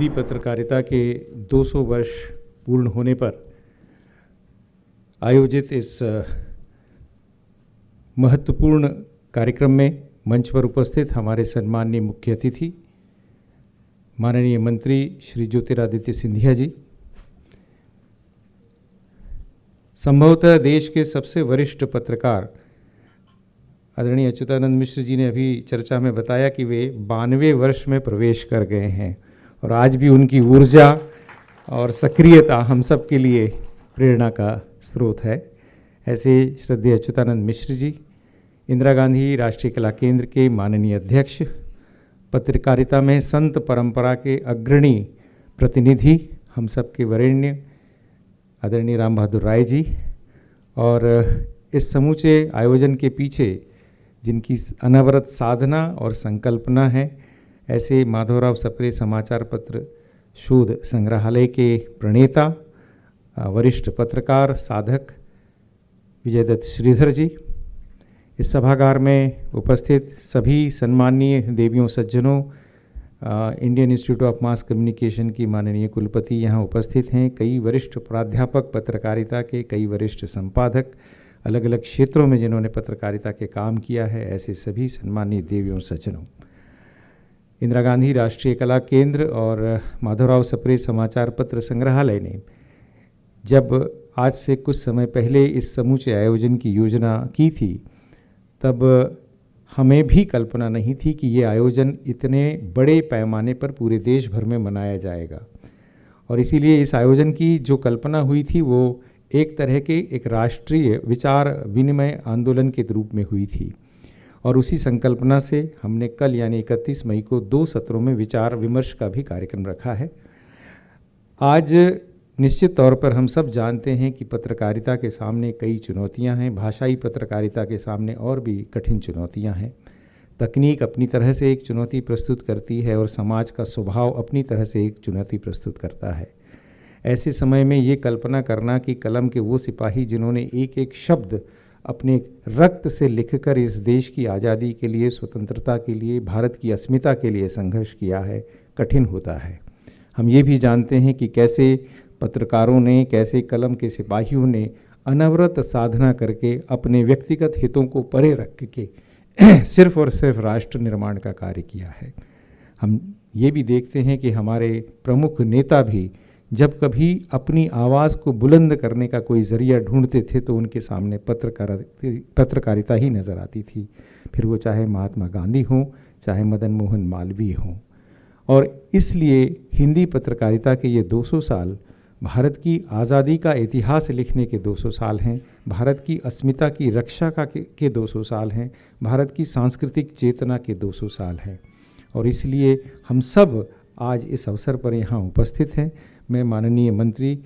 हिंदी पत्रकारिता के 200 वर्ष पूर्ण होने पर आयोजित इस महत्वपूर्ण कार्यक्रम में मंच पर उपस्थित हमारे सम्माननीय मुख्य अतिथि माननीय मंत्री श्री ज्योतिरादित्य सिंधिया जी, संभवतः देश के सबसे वरिष्ठ पत्रकार आदरणीय अच्युतानंद मिश्र जी ने अभी चर्चा में बताया कि वे 92वें वर्ष में प्रवेश कर गए हैं और आज भी उनकी ऊर्जा और सक्रियता हम सब के लिए प्रेरणा का स्रोत है। ऐसे श्रद्धेय अच्युतानंद मिश्र जी इंदिरा गांधी राष्ट्रीय कला केंद्र के माननीय अध्यक्ष, पत्रकारिता में संत परंपरा के अग्रणी प्रतिनिधि, हम सब के वरेण्य आदरणीय राम बहादुर राय जी, और इस समूचे आयोजन के पीछे जिनकी अनवरत साधना और संकल्पना है, ऐसे माधवराव सप्रे समाचार पत्र शोध संग्रहालय के प्रणेता, वरिष्ठ पत्रकार साधक विजयदत्त श्रीधर जी, इस सभागार में उपस्थित सभी सम्माननीय देवियों सज्जनों, Indian institute of mass communication की माननीय कुलपति यहाँ उपस्थित हैं, कई वरिष्ठ प्राध्यापक पत्रकारिता के, कई वरिष्ठ संपादक अलग अलग क्षेत्रों में जिन्होंने पत्रकारिता के काम किया है, ऐसे सभी सम्माननीय देवियों सज्जनों, इंदिरा गांधी राष्ट्रीय कला केंद्र और माधवराव सप्रे समाचार पत्र संग्रहालय ने जब आज से कुछ समय पहले इस समूचे आयोजन की योजना की थी, तब हमें भी कल्पना नहीं थी कि ये आयोजन इतने बड़े पैमाने पर पूरे देश भर में मनाया जाएगा। और इसीलिए इस आयोजन की जो कल्पना हुई थी वो एक तरह के एक राष्ट्रीय विचार विनिमय आंदोलन के रूप में हुई थी, और उसी संकल्पना से हमने कल यानी 31 मई को 2 सत्रों में विचार विमर्श का भी कार्यक्रम रखा है। आज निश्चित तौर पर हम सब जानते हैं कि पत्रकारिता के सामने कई चुनौतियां हैं, भाषाई पत्रकारिता के सामने और भी कठिन चुनौतियां हैं। तकनीक अपनी तरह से एक चुनौती प्रस्तुत करती है और समाज का स्वभाव अपनी तरह से एक चुनौती प्रस्तुत करता है। ऐसे समय में ये कल्पना करना कि कलम के वो सिपाही जिन्होंने एक एक शब्द अपने रक्त से लिखकर इस देश की आज़ादी के लिए, स्वतंत्रता के लिए, भारत की अस्मिता के लिए संघर्ष किया है, कठिन होता है। हम ये भी जानते हैं कि कैसे पत्रकारों ने, कैसे कलम के सिपाहियों ने अनवरत साधना करके अपने व्यक्तिगत हितों को परे रख के सिर्फ और सिर्फ राष्ट्र निर्माण का कार्य किया है। हम ये भी देखते हैं कि हमारे प्रमुख नेता भी जब कभी अपनी आवाज़ को बुलंद करने का कोई ज़रिया ढूंढते थे तो उनके सामने पत्रकारिता ही नज़र आती थी, फिर वो चाहे महात्मा गांधी हों, चाहे मदन मोहन मालवीय हों। और इसलिए हिंदी पत्रकारिता के ये 200 साल भारत की आज़ादी का इतिहास लिखने के 200 साल हैं, भारत की अस्मिता की रक्षा के 200 साल हैं, भारत की सांस्कृतिक चेतना के 200 साल हैं। और इसलिए हम सब आज इस अवसर पर यहाँ उपस्थित हैं। मैं माननीय मंत्री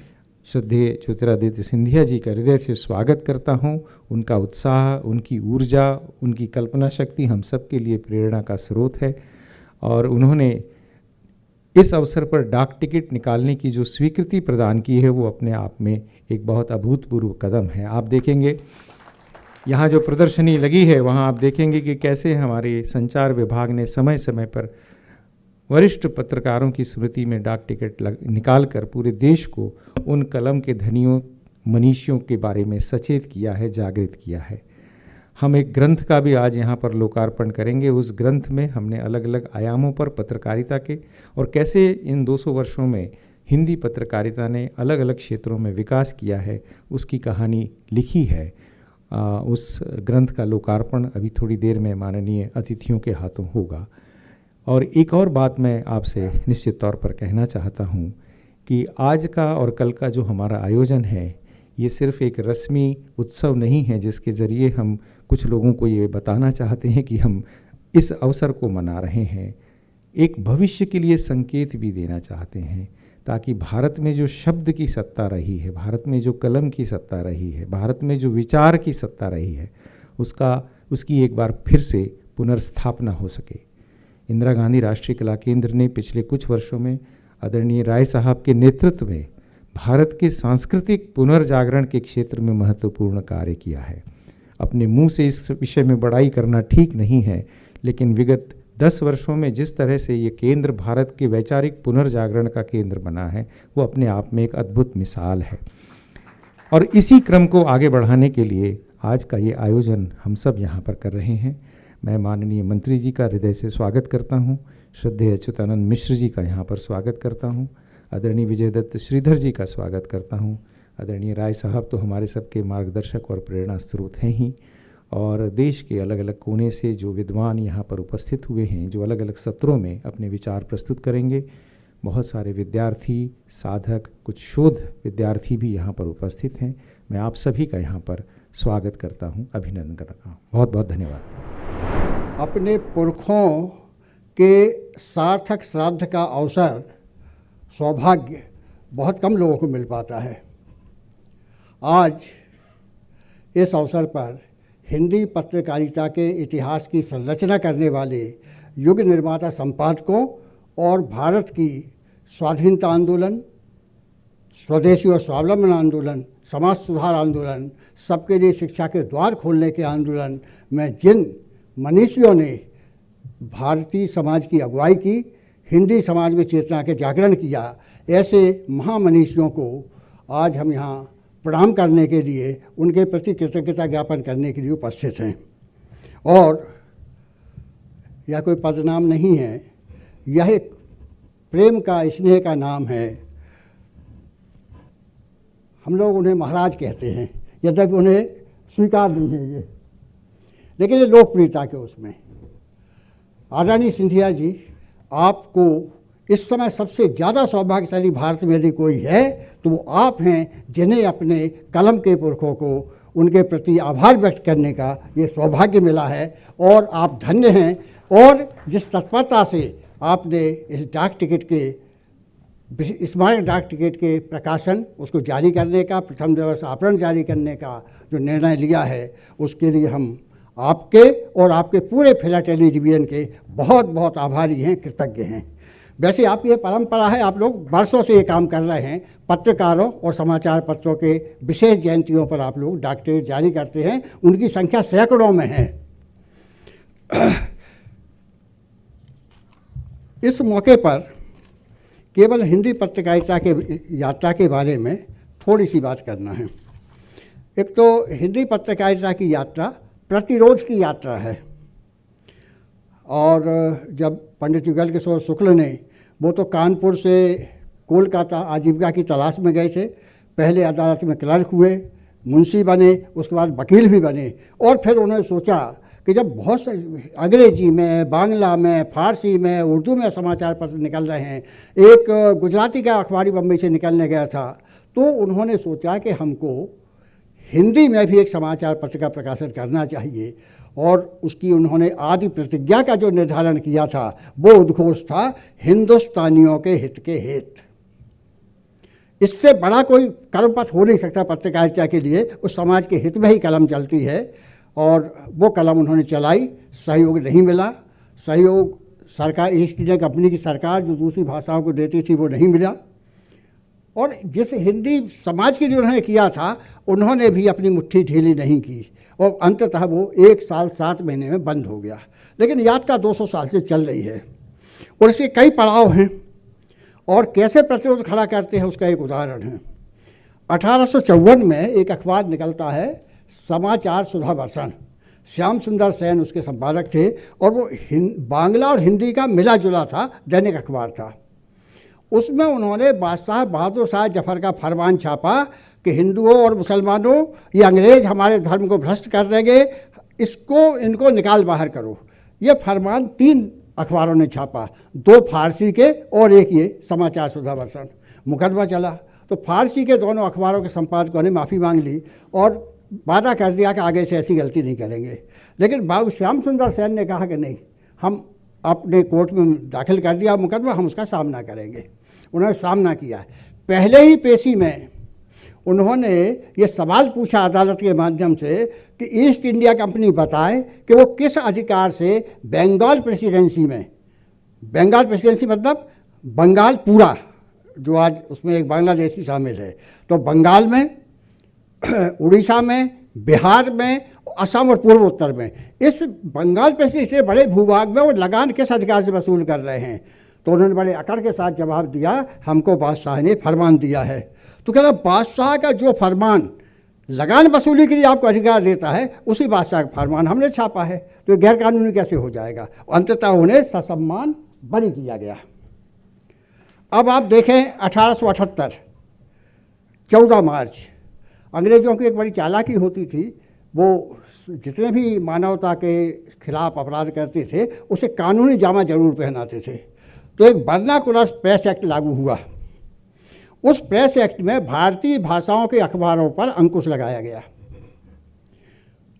श्रद्धेय ज्योतिरादित्य सिंधिया जी का हृदय से स्वागत करता हूँ। उनका उत्साह, उनकी ऊर्जा, उनकी कल्पना शक्ति हम सब के लिए प्रेरणा का स्रोत है, और उन्होंने इस अवसर पर डाक टिकट निकालने की जो स्वीकृति प्रदान की है वो अपने आप में एक बहुत अभूतपूर्व कदम है। आप देखेंगे यहाँ जो प्रदर्शनी लगी है वहाँ आप देखेंगे कि कैसे हमारे संचार विभाग ने समय समय पर वरिष्ठ पत्रकारों की स्मृति में डाक टिकट निकाल कर पूरे देश को उन कलम के धनियों, मनीषियों के बारे में सचेत किया है, जागृत किया है। हम एक ग्रंथ का भी आज यहाँ पर लोकार्पण करेंगे। उस ग्रंथ में हमने अलग अलग आयामों पर पत्रकारिता के और कैसे इन 200 वर्षों में हिंदी पत्रकारिता ने अलग अलग क्षेत्रों में विकास किया है, उसकी कहानी लिखी है। उस ग्रंथ का लोकार्पण अभी थोड़ी देर में माननीय अतिथियों के हाथों होगा। और एक और बात मैं आपसे निश्चित तौर पर कहना चाहता हूँ कि आज का और कल का जो हमारा आयोजन है, ये सिर्फ एक रस्मी उत्सव नहीं है जिसके ज़रिए हम कुछ लोगों को ये बताना चाहते हैं कि हम इस अवसर को मना रहे हैं। एक भविष्य के लिए संकेत भी देना चाहते हैं, ताकि भारत में जो शब्द की सत्ता रही है, भारत में जो कलम की सत्ता रही है, भारत में जो विचार की सत्ता रही है, उसकी एक बार फिर से पुनर्स्थापना हो सके। इंदिरा गांधी राष्ट्रीय कला केंद्र ने पिछले कुछ वर्षों में आदरणीय राय साहब के नेतृत्व में भारत के सांस्कृतिक पुनर्जागरण के क्षेत्र में महत्वपूर्ण कार्य किया है। अपने मुंह से इस विषय में बड़ाई करना ठीक नहीं है, लेकिन विगत 10 वर्षों में जिस तरह से ये केंद्र भारत के वैचारिक पुनर्जागरण का केंद्र बना है, वो अपने आप में एक अद्भुत मिसाल है। और इसी क्रम को आगे बढ़ाने के लिए आज का ये आयोजन हम सब यहाँ पर कर रहे हैं। मैं माननीय मंत्री जी का हृदय से स्वागत करता हूँ, श्रद्धेय अच्युतानंद मिश्र जी का यहाँ पर स्वागत करता हूँ, आदरणीय विजय दत्त श्रीधर जी का स्वागत करता हूँ। आदरणीय राय साहब तो हमारे सबके मार्गदर्शक और प्रेरणा स्रोत हैं ही, और देश के अलग अलग कोने से जो विद्वान यहाँ पर उपस्थित हुए हैं, जो अलग अलग सत्रों में अपने विचार प्रस्तुत करेंगे, बहुत सारे विद्यार्थी, साधक, कुछ शोध विद्यार्थी भी यहाँ पर उपस्थित हैं। मैं आप सभी का यहाँ पर स्वागत करता हूँ, अभिनंदन करता हूँ। बहुत बहुत धन्यवाद। अपने पुरखों के सार्थक श्राद्ध का अवसर, सौभाग्य बहुत कम लोगों को मिल पाता है। आज इस अवसर पर हिंदी पत्रकारिता के इतिहास की संरचना करने वाले युग निर्माता संपादकों और भारत की स्वाधीनता आंदोलन, स्वदेशी और स्वावलंबन आंदोलन, समाज सुधार आंदोलन, सबके लिए शिक्षा के द्वार खोलने के आंदोलन में जिन मनीषियों ने भारतीय समाज की अगुवाई की, हिंदी समाज में चेतना के जागरण किया, ऐसे महामनीषियों को आज हम यहाँ प्रणाम करने के लिए, उनके प्रति कृतज्ञता ज्ञापन करने के लिए उपस्थित हैं। और यह कोई पदनाम नहीं है, यह एक प्रेम का, स्नेह का नाम है। हम लोग उन्हें महाराज कहते हैं, यद्यपि उन्हें स्वीकार नहीं है ये, लेकिन ये लोकप्रियता के उसमें। आदरणीय सिंधिया जी, आपको इस समय सबसे ज़्यादा सौभाग्यशाली भारत में यदि कोई है तो वो आप हैं, जिन्हें अपने कलम के पुरखों को उनके प्रति आभार व्यक्त करने का ये सौभाग्य मिला है, और आप धन्य हैं। और जिस तत्परता से आपने इस डाक टिकट के, स्मारक डाक टिकट के प्रकाशन, उसको जारी करने का, प्रथम दिवस आवरण जारी करने का जो निर्णय लिया है, उसके लिए हम आपके और आपके पूरे फिलाटेली डिवीजन के बहुत बहुत आभारी हैं, कृतज्ञ हैं। वैसे आपकी ये परंपरा है, आप लोग वर्षों से ये काम कर रहे हैं। पत्रकारों और समाचार पत्रों के विशेष जयंतियों पर आप लोग डाक टिकट जारी करते हैं, उनकी संख्या सैकड़ों में है। इस मौके पर केवल हिंदी पत्रकारिता के यात्रा के बारे में थोड़ी सी बात करना है। एक तो हिंदी पत्रकारिता की यात्रा प्रतिरोध की यात्रा है, और जब पंडित युगल किशोर शुक्ल ने, वो तो कानपुर से कोलकाता आजीविका की तलाश में गए थे, पहले अदालत में क्लर्क हुए, मुंशी बने, उसके बाद वकील भी बने, और फिर उन्होंने सोचा कि जब बहुत से अंग्रेजी में, बांग्ला में, फारसी में, उर्दू में समाचार पत्र निकल रहे हैं, एक गुजराती का अखबारी बम्बई से निकलने गया था, तो उन्होंने सोचा कि हमको हिंदी में भी एक समाचार पत्र का प्रकाशन करना चाहिए। और उसकी उन्होंने आदि प्रतिज्ञा का जो निर्धारण किया था, वो उद्घोष था हिंदुस्तानियों के हित के हित। इससे बड़ा कोई कर्मपथ हो नहीं सकता पत्रकारिता के लिए, उस समाज के हित में ही कलम चलती है, और वो कलम उन्होंने चलाई। सहयोग नहीं मिला, सहयोग सरकार, ईस्ट इंडिया कंपनी की सरकार जो दूसरी भाषाओं को देती थी, वो नहीं मिला। और जिस हिंदी समाज के लिए उन्होंने किया था, उन्होंने भी अपनी मुट्ठी ढीली नहीं की, और अंततः वो 1 साल 7 महीने में बंद हो गया। लेकिन यात्रा 200 साल से चल रही है, और इसके कई पड़ाव हैं, और कैसे प्रतिरोध खड़ा करते हैं उसका एक उदाहरण है। 1854 में एक अखबार निकलता है, समाचार सुधा वर्षण। श्याम सुंदर सेन उसके संपादक थे, और वो बांग्ला और हिंदी का मिला जुला था, दैनिक अखबार था। उसमें उन्होंने बादशाह बहादुर शाह जफर का फरमान छापा कि हिंदुओं और मुसलमानों, ये अंग्रेज़ हमारे धर्म को भ्रष्ट कर देंगे, इनको निकाल बाहर करो। ये फरमान 3 अखबारों ने छापा, 2 फारसी के और एक ये समाचार सुधा वर्षण। मुकदमा चला, तो फारसी के दोनों अखबारों के संपादकों ने माफ़ी मांग ली और वादा कर दिया कि आगे से ऐसी गलती नहीं करेंगे। लेकिन बाबू श्याम सुंदर सेन ने कहा कि नहीं, हम अपने कोर्ट में दाखिल कर दिया मुकदमा, हम उसका सामना करेंगे। उन्होंने सामना किया। पहले ही पेशी में उन्होंने ये सवाल पूछा अदालत के माध्यम से कि ईस्ट इंडिया कंपनी बताए कि वो किस अधिकार से बंगाल प्रेसिडेंसी में, बंगाल प्रेसिडेंसी मतलब बंगाल पूरा, जो आज उसमें एक बांग्लादेश भी शामिल है, तो बंगाल में, उड़ीसा में, बिहार में असम और पूर्वोत्तर में। इस बंगाल पे से इसे बड़े भूभाग में वो लगान किस अधिकार से वसूल कर रहे हैं? तो उन्होंने बड़े अकड़ के साथ जवाब दिया, हमको बादशाह ने फरमान दिया है। तो कह रहा बादशाह का जो फरमान लगान वसूली के लिए आपको अधिकार देता है, उसी बादशाह का फरमान हमने छापा है, तो ये गैर कानूनी कैसे हो जाएगा? अंततः उन्हें ससम्मान बरी किया गया। अब आप देखें 1878 14 मार्च, अंग्रेज़ों की एक बड़ी चालाकी होती थी, वो जितने भी मानवता के खिलाफ अपराध करते थे उसे कानूनी जामा जरूर पहनाते थे। तो एक वर्नाकुलर प्रेस एक्ट लागू हुआ। उस प्रेस एक्ट में भारतीय भाषाओं के अखबारों पर अंकुश लगाया गया।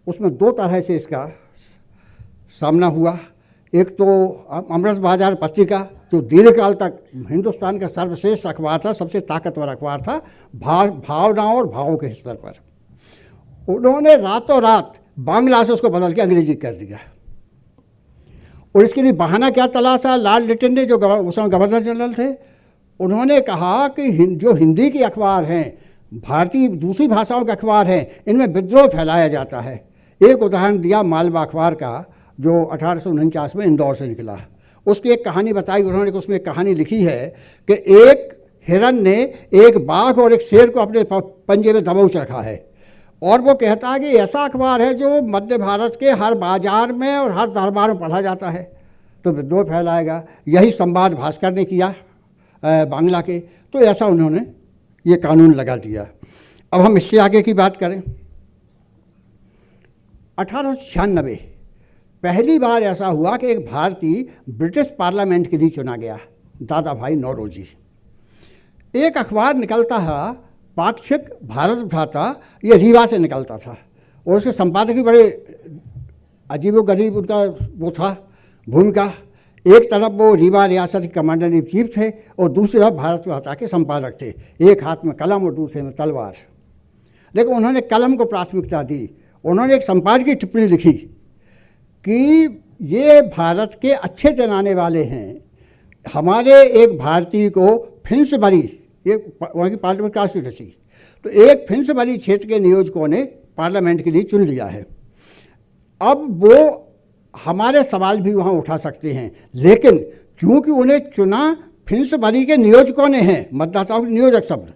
उसमें दो तरह से इसका सामना हुआ। एक तो अमृत बाजार पत्रिका, जो दीर्घकाल तक हिंदुस्तान का सर्वश्रेष्ठ अखबार था, सबसे ताकतवर अखबार था भावनाओं और भावों के स्तर पर, उन्होंने रातों रात बांग्ला से उसको बदल के अंग्रेजी कर दिया। और इसके लिए बहाना क्या तलाशा? लाल लिटन ने, जो उस समय गवर्नर जनरल थे, उन्होंने कहा कि जो हिंदी के अखबार हैं, भारतीय दूसरी भाषाओं के अखबार हैं, इनमें विद्रोह फैलाया जाता है। एक उदाहरण दिया मालवा अखबार का, जो 1849 में इंदौर से निकला। उसकी एक कहानी बताई उन्होंने, उसमें एक कहानी लिखी है कि एक हिरन ने एक बाघ और एक शेर को अपने पंजे में दबोच रखा है, और वो कहता है कि ऐसा अखबार है जो मध्य भारत के हर बाजार में और हर दरबार में पढ़ा जाता है, तो विद्रोह फैलाएगा। यही संवाद भास्कर ने किया बांग्ला के, तो ऐसा उन्होंने ये कानून लगा दिया। अब हम इससे आगे की बात करें, 1896 पहली बार ऐसा हुआ कि एक भारतीय ब्रिटिश पार्लियामेंट के लिए चुना गया, दादा भाई नौरोजी। एक अखबार निकलता है पाक्षिक भारत भ्राता, ये रीवा से निकलता था, और उसके संपादक भी बड़े अजीबोगरीब उनका वो था भूमिका। एक तरफ वो रीवा रियासत के कमांडर इन चीफ थे, और दूसरी तरफ भारत भ्राता के संपादक थे। एक हाथ में कलम और दूसरे में तलवार। लेकिन उन्होंने कलम को प्राथमिकता दी। उन्होंने एक संपादकीय टिप्पणी लिखी कि ये भारत के अच्छे दिन आने वाले हैं। हमारे एक भारतीय को फिंसबरी, ये वहाँ की पार्लियामेंट कॉन्स्टिट्यूंसी, तो एक फिंसबरी क्षेत्र के नियोजकों ने पार्लियामेंट के लिए चुन लिया है। अब वो हमारे सवाल भी वहाँ उठा सकते हैं, लेकिन क्योंकि उन्हें चुना फिंसबरी के नियोजकों ने हैं, मतदाताओं के नियोजक शब्द,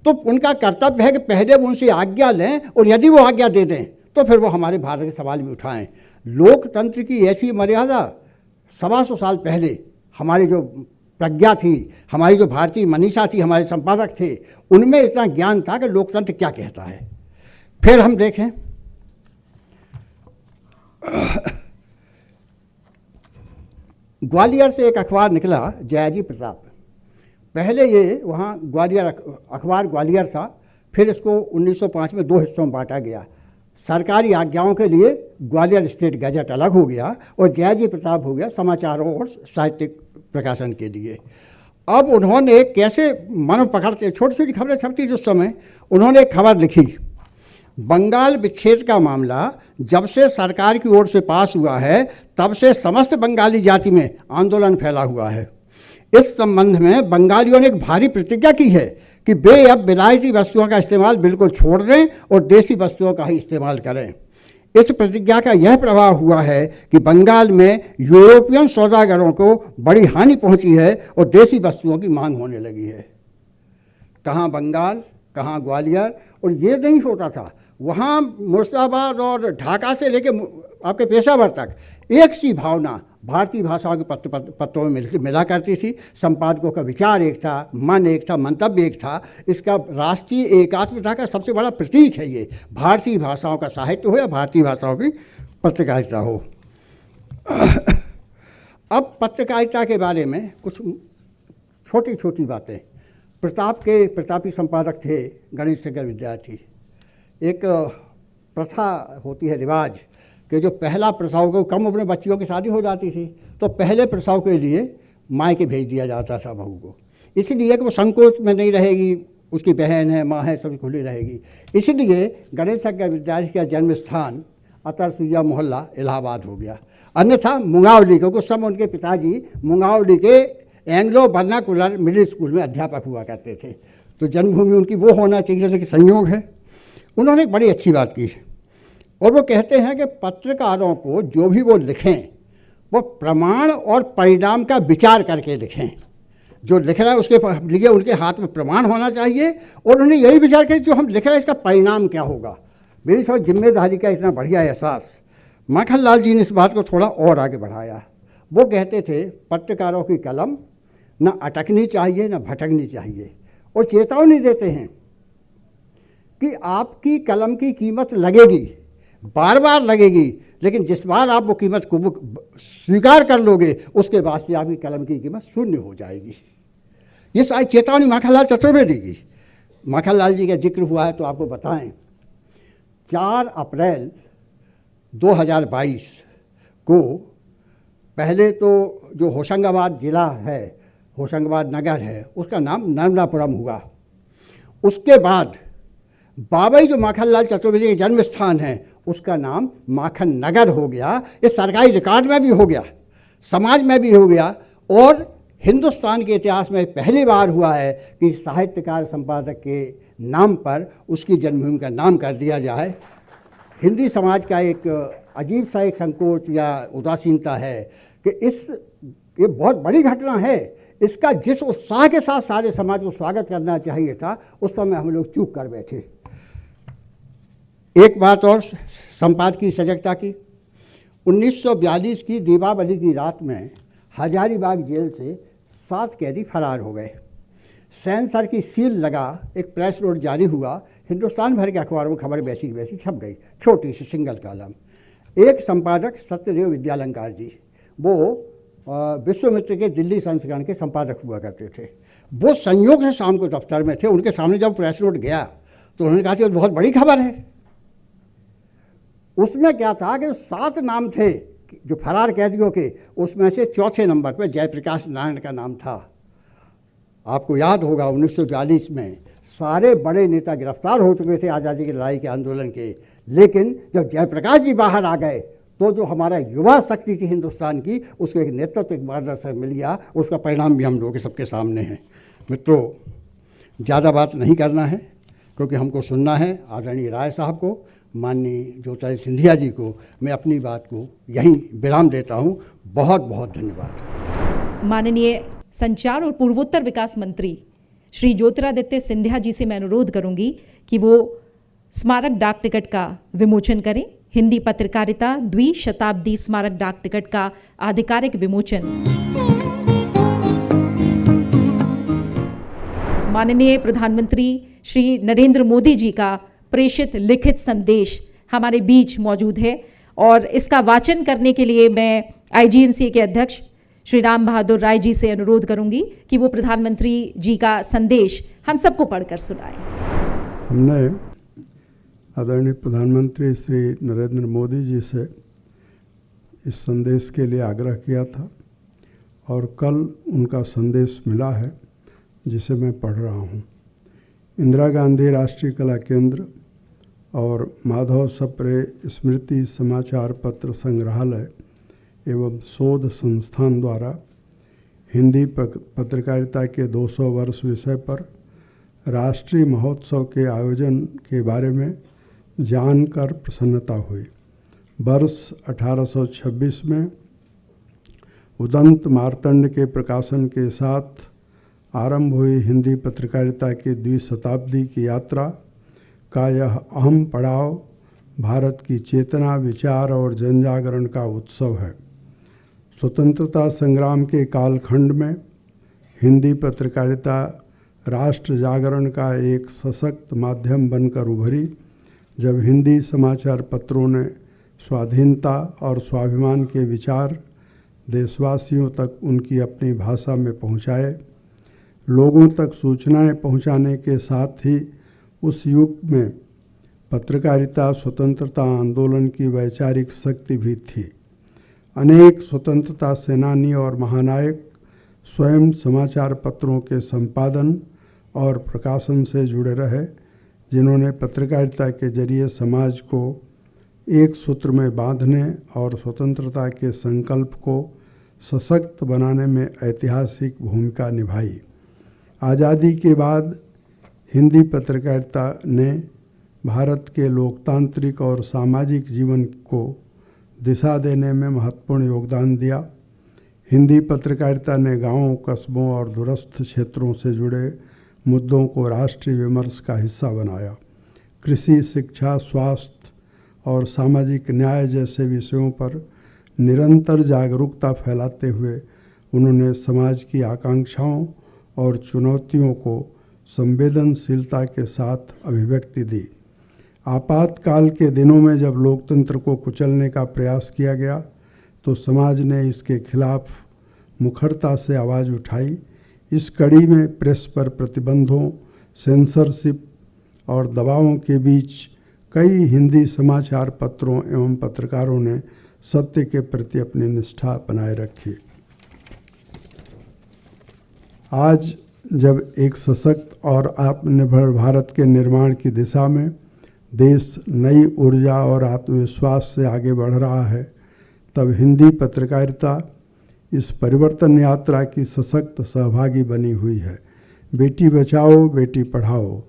तो उनका कर्तव्य है कि पहले वो उनसे आज्ञा लें, और यदि वो आज्ञा दे दें तो फिर वो हमारे भारत के सवाल भी उठाएं। लोकतंत्र की ऐसी मर्यादा 125 साल पहले हमारी जो प्रज्ञा थी, हमारी जो भारतीय मनीषा थी, हमारे संपादक थे, उनमें इतना ज्ञान था कि लोकतंत्र क्या कहता है। फिर हम देखें ग्वालियर से एक अखबार निकला, जयाजी प्रताप। पहले ये वहाँ ग्वालियर अखबार ग्वालियर था, फिर इसको 1905 में 2 हिस्सों में बांटा गया। सरकारी आज्ञाओं के लिए ग्वालियर स्टेट गैजेट अलग हो गया, और जयाजी प्रताप हो गया समाचारों और साहित्यिक प्रकाशन के लिए। अब उन्होंने कैसे मन पकड़ते, छोटी छोटी खबरें छपती थी उस समय, उन्होंने एक खबर लिखी, बंगाल विच्छेद का मामला जब से सरकार की ओर से पास हुआ है, तब से समस्त बंगाली जाति में आंदोलन फैला हुआ है। इस संबंध में बंगालियों ने एक भारी प्रतिज्ञा की है कि वे अब विलायती वस्तुओं का इस्तेमाल बिल्कुल छोड़ दें और देसी वस्तुओं का ही इस्तेमाल करें। इस प्रतिज्ञा का यह प्रभाव हुआ है कि बंगाल में यूरोपियन सौदागरों को बड़ी हानि पहुंची है और देसी वस्तुओं की मांग होने लगी है। कहाँ बंगाल, कहाँ ग्वालियर, और ये नहीं होता था, वहाँ मुर्शिदाबाद और ढाका से लेके आपके पेशावर तक एक सी भावना भारतीय भाषाओं के पत्रों में मिला करती थी। संपादकों का विचार एक था, मन एक था, मंतव्य एक था। इसका राष्ट्रीय एकात्मता का सबसे बड़ा प्रतीक है ये, भारतीय भाषाओं का साहित्य हो या भारतीय भाषाओं की पत्रकारिता हो। अब पत्रकारिता के बारे में कुछ छोटी छोटी बातें। प्रतापी संपादक थे गणेश शेखर विद्यार्थी। एक प्रथा होती है, रिवाज, कि जो पहला प्रसव को कम उम्र में बच्चियों की शादी हो जाती थी, तो पहले प्रसव के लिए मायके भेज दिया जाता था बहू को, इसलिए कि वो संकोच में नहीं रहेगी, उसकी बहन है, माँ है, सब खुली रहेगी। इसलिए गणेश शेखर विद्यार्थी का जन्म स्थान अतर सुइया मोहल्ला इलाहाबाद हो गया। अन्यथा मुंगावली, क्योंकि उस समय उनके पिताजी मुंगावली के एंग्लो वर्नाकुलर मिडिल स्कूल में अध्यापक हुआ करते थे, तो जन्मभूमि उनकी वो होना चाहिए, लेकिन संयोग है। उन्होंने एक बड़ी अच्छी बात की, और वो कहते हैं कि पत्रकारों को जो भी वो लिखें वो प्रमाण और परिणाम का विचार करके लिखें। जो लिख रहा है उसके लिए उनके हाथ में प्रमाण होना चाहिए और उन्हें यही विचार करें जो हम लिख रहे हैं इसका परिणाम क्या होगा। मेरी समझ जिम्मेदारी का इतना बढ़िया एहसास माखनलाल जी ने इस बात को थोड़ा और आगे बढ़ाया। वो कहते थे पत्रकारों की कलम न अटकनी चाहिए न भटकनी चाहिए, और चेतावनी देते हैं कि आपकी कलम की कीमत लगेगी, बार बार लगेगी, लेकिन जिस बार आप वो कीमत को स्वीकार कर लोगे उसके बाद से आपकी कलम की कीमत शून्य हो जाएगी। ये सारी चेतावनी माखनलाल चतुर्वेदी की। माखनलाल जी का जिक्र हुआ है तो आपको बताएं, 4 अप्रैल 2022 को पहले तो जो होशंगाबाद ज़िला है, होशंगाबाद नगर है, उसका नाम नर्मदापुरम हुआ। उसके बाद बाबई जो माखनलाल चतुर्वेदी के जन्म स्थान है उसका नाम माखन नगर हो गया। ये सरकारी रिकॉर्ड में भी हो गया, समाज में भी हो गया, और हिंदुस्तान के इतिहास में पहली बार हुआ है कि साहित्यकार संपादक के नाम पर उसकी जन्मभूमि का नाम कर दिया जाए। हिंदी समाज का एक अजीब सा एक संकोच या उदासीनता है कि ये बहुत बड़ी घटना है, इसका जिस उत्साह के साथ सारे समाज को स्वागत करना चाहिए था उस समय हम लोग चूक कर बैठे। एक बात और संपादकीय सजगता की, 1942 की दीपावली की रात में हजारीबाग जेल से 7 कैदी फरार हो गए। सेंसर की सील लगा एक प्रेस नोट जारी हुआ, हिंदुस्तान भर के अखबारों में खबर वैसी की वैसी छप गई, छोटी सी सिंगल कॉलम। एक संपादक सत्यदेव विद्यालंकार जी, वो विश्वामित्र के दिल्ली संस्करण के संपादक हुआ करते थे। वो संयोग से शाम को दफ्तर में थे, उनके सामने जब प्रेस नोट गया तो उन्होंने कहा कि बहुत बड़ी खबर है। उसमें क्या था कि 7 नाम थे जो फरार कैदियों के, उसमें से चौथे नंबर पर जयप्रकाश नारायण का नाम था। आपको याद होगा 1942 में सारे बड़े नेता गिरफ्तार हो चुके थे आज़ादी की लड़ाई के आंदोलन के, लेकिन जब जयप्रकाश जी बाहर आ गए तो जो हमारा युवा शक्ति थी हिंदुस्तान की, उसको एक नेतृत्व, एक मार्गदर्शक मिल गया। उसका परिणाम भी हम लोगों के सबके सामने है। मित्रों, ज़्यादा बात नहीं करना है क्योंकि हमको सुनना है आदरणीय राय साहब को, माननीय ज्योतिरादित्य सिंधिया जी को। मैं अपनी बात को यहीं विराम देता हूँ। बहुत बहुत धन्यवाद। माननीय संचार और पूर्वोत्तर विकास मंत्री श्री ज्योतिरादित्य सिंधिया जी से मैं अनुरोध करूंगी कि वो स्मारक डाक टिकट का विमोचन करें। हिंदी पत्रकारिता द्विशताब्दी स्मारक डाक टिकट का आधिकारिक विमोचन। माननीय प्रधानमंत्री श्री नरेंद्र मोदी जी का प्रेषित लिखित संदेश हमारे बीच मौजूद है और इसका वाचन करने के लिए मैं IGNCA के अध्यक्ष श्री राम बहादुर राय जी से अनुरोध करूंगी कि वो प्रधानमंत्री जी का संदेश हम सबको पढ़कर सुनाएं। हमने आदरणीय प्रधानमंत्री श्री नरेंद्र मोदी जी से इस संदेश के लिए आग्रह किया था और कल उनका संदेश मिला है जिसे मैं पढ़ रहा हूँ। इंदिरा गांधी राष्ट्रीय कला केंद्र और माधव सप्रे स्मृति समाचार पत्र संग्रहालय एवं शोध संस्थान द्वारा हिंदी पत्रकारिता के 200 वर्ष विषय पर राष्ट्रीय महोत्सव के आयोजन के बारे में जानकर प्रसन्नता हुई। वर्ष 1826 में उदंत मार्तंड के प्रकाशन के साथ आरंभ हुई हिंदी पत्रकारिता की द्विशताब्दी की यात्रा का यह अहम पड़ाव भारत की चेतना, विचार और जनजागरण का उत्सव है। स्वतंत्रता संग्राम के कालखंड में हिंदी पत्रकारिता राष्ट्र जागरण का एक सशक्त माध्यम बनकर उभरी, जब हिंदी समाचार पत्रों ने स्वाधीनता और स्वाभिमान के विचार देशवासियों तक उनकी अपनी भाषा में पहुँचाए। लोगों तक सूचनाएं पहुंचाने के साथ ही उस युग में पत्रकारिता स्वतंत्रता आंदोलन की वैचारिक शक्ति भी थी। अनेक स्वतंत्रता सेनानी और महानायक स्वयं समाचार पत्रों के संपादन और प्रकाशन से जुड़े रहे, जिन्होंने पत्रकारिता के जरिए समाज को एक सूत्र में बांधने और स्वतंत्रता के संकल्प को सशक्त बनाने में ऐतिहासिक भूमिका निभाई। आज़ादी के बाद हिंदी पत्रकारिता ने भारत के लोकतांत्रिक और सामाजिक जीवन को दिशा देने में महत्वपूर्ण योगदान दिया। हिंदी पत्रकारिता ने गांवों, कस्बों और दूरस्थ क्षेत्रों से जुड़े मुद्दों को राष्ट्रीय विमर्श का हिस्सा बनाया। कृषि, शिक्षा, स्वास्थ्य और सामाजिक न्याय जैसे विषयों पर निरंतर जागरूकता फैलाते हुए उन्होंने समाज की आकांक्षाओं और चुनौतियों को संवेदनशीलता के साथ अभिव्यक्ति दी। आपातकाल के दिनों में जब लोकतंत्र को कुचलने का प्रयास किया गया तो समाज ने इसके खिलाफ मुखरता से आवाज़ उठाई। इस कड़ी में प्रेस पर प्रतिबंधों, सेंसरशिप और दबावों के बीच कई हिंदी समाचार पत्रों एवं पत्रकारों ने सत्य के प्रति अपनी निष्ठा बनाए रखी। आज जब एक सशक्त और आत्मनिर्भर भारत के निर्माण की दिशा में देश नई ऊर्जा और आत्मविश्वास से आगे बढ़ रहा है, तब हिंदी पत्रकारिता इस परिवर्तन यात्रा की सशक्त सहभागी बनी हुई है। बेटी बचाओ, बेटी पढ़ाओ,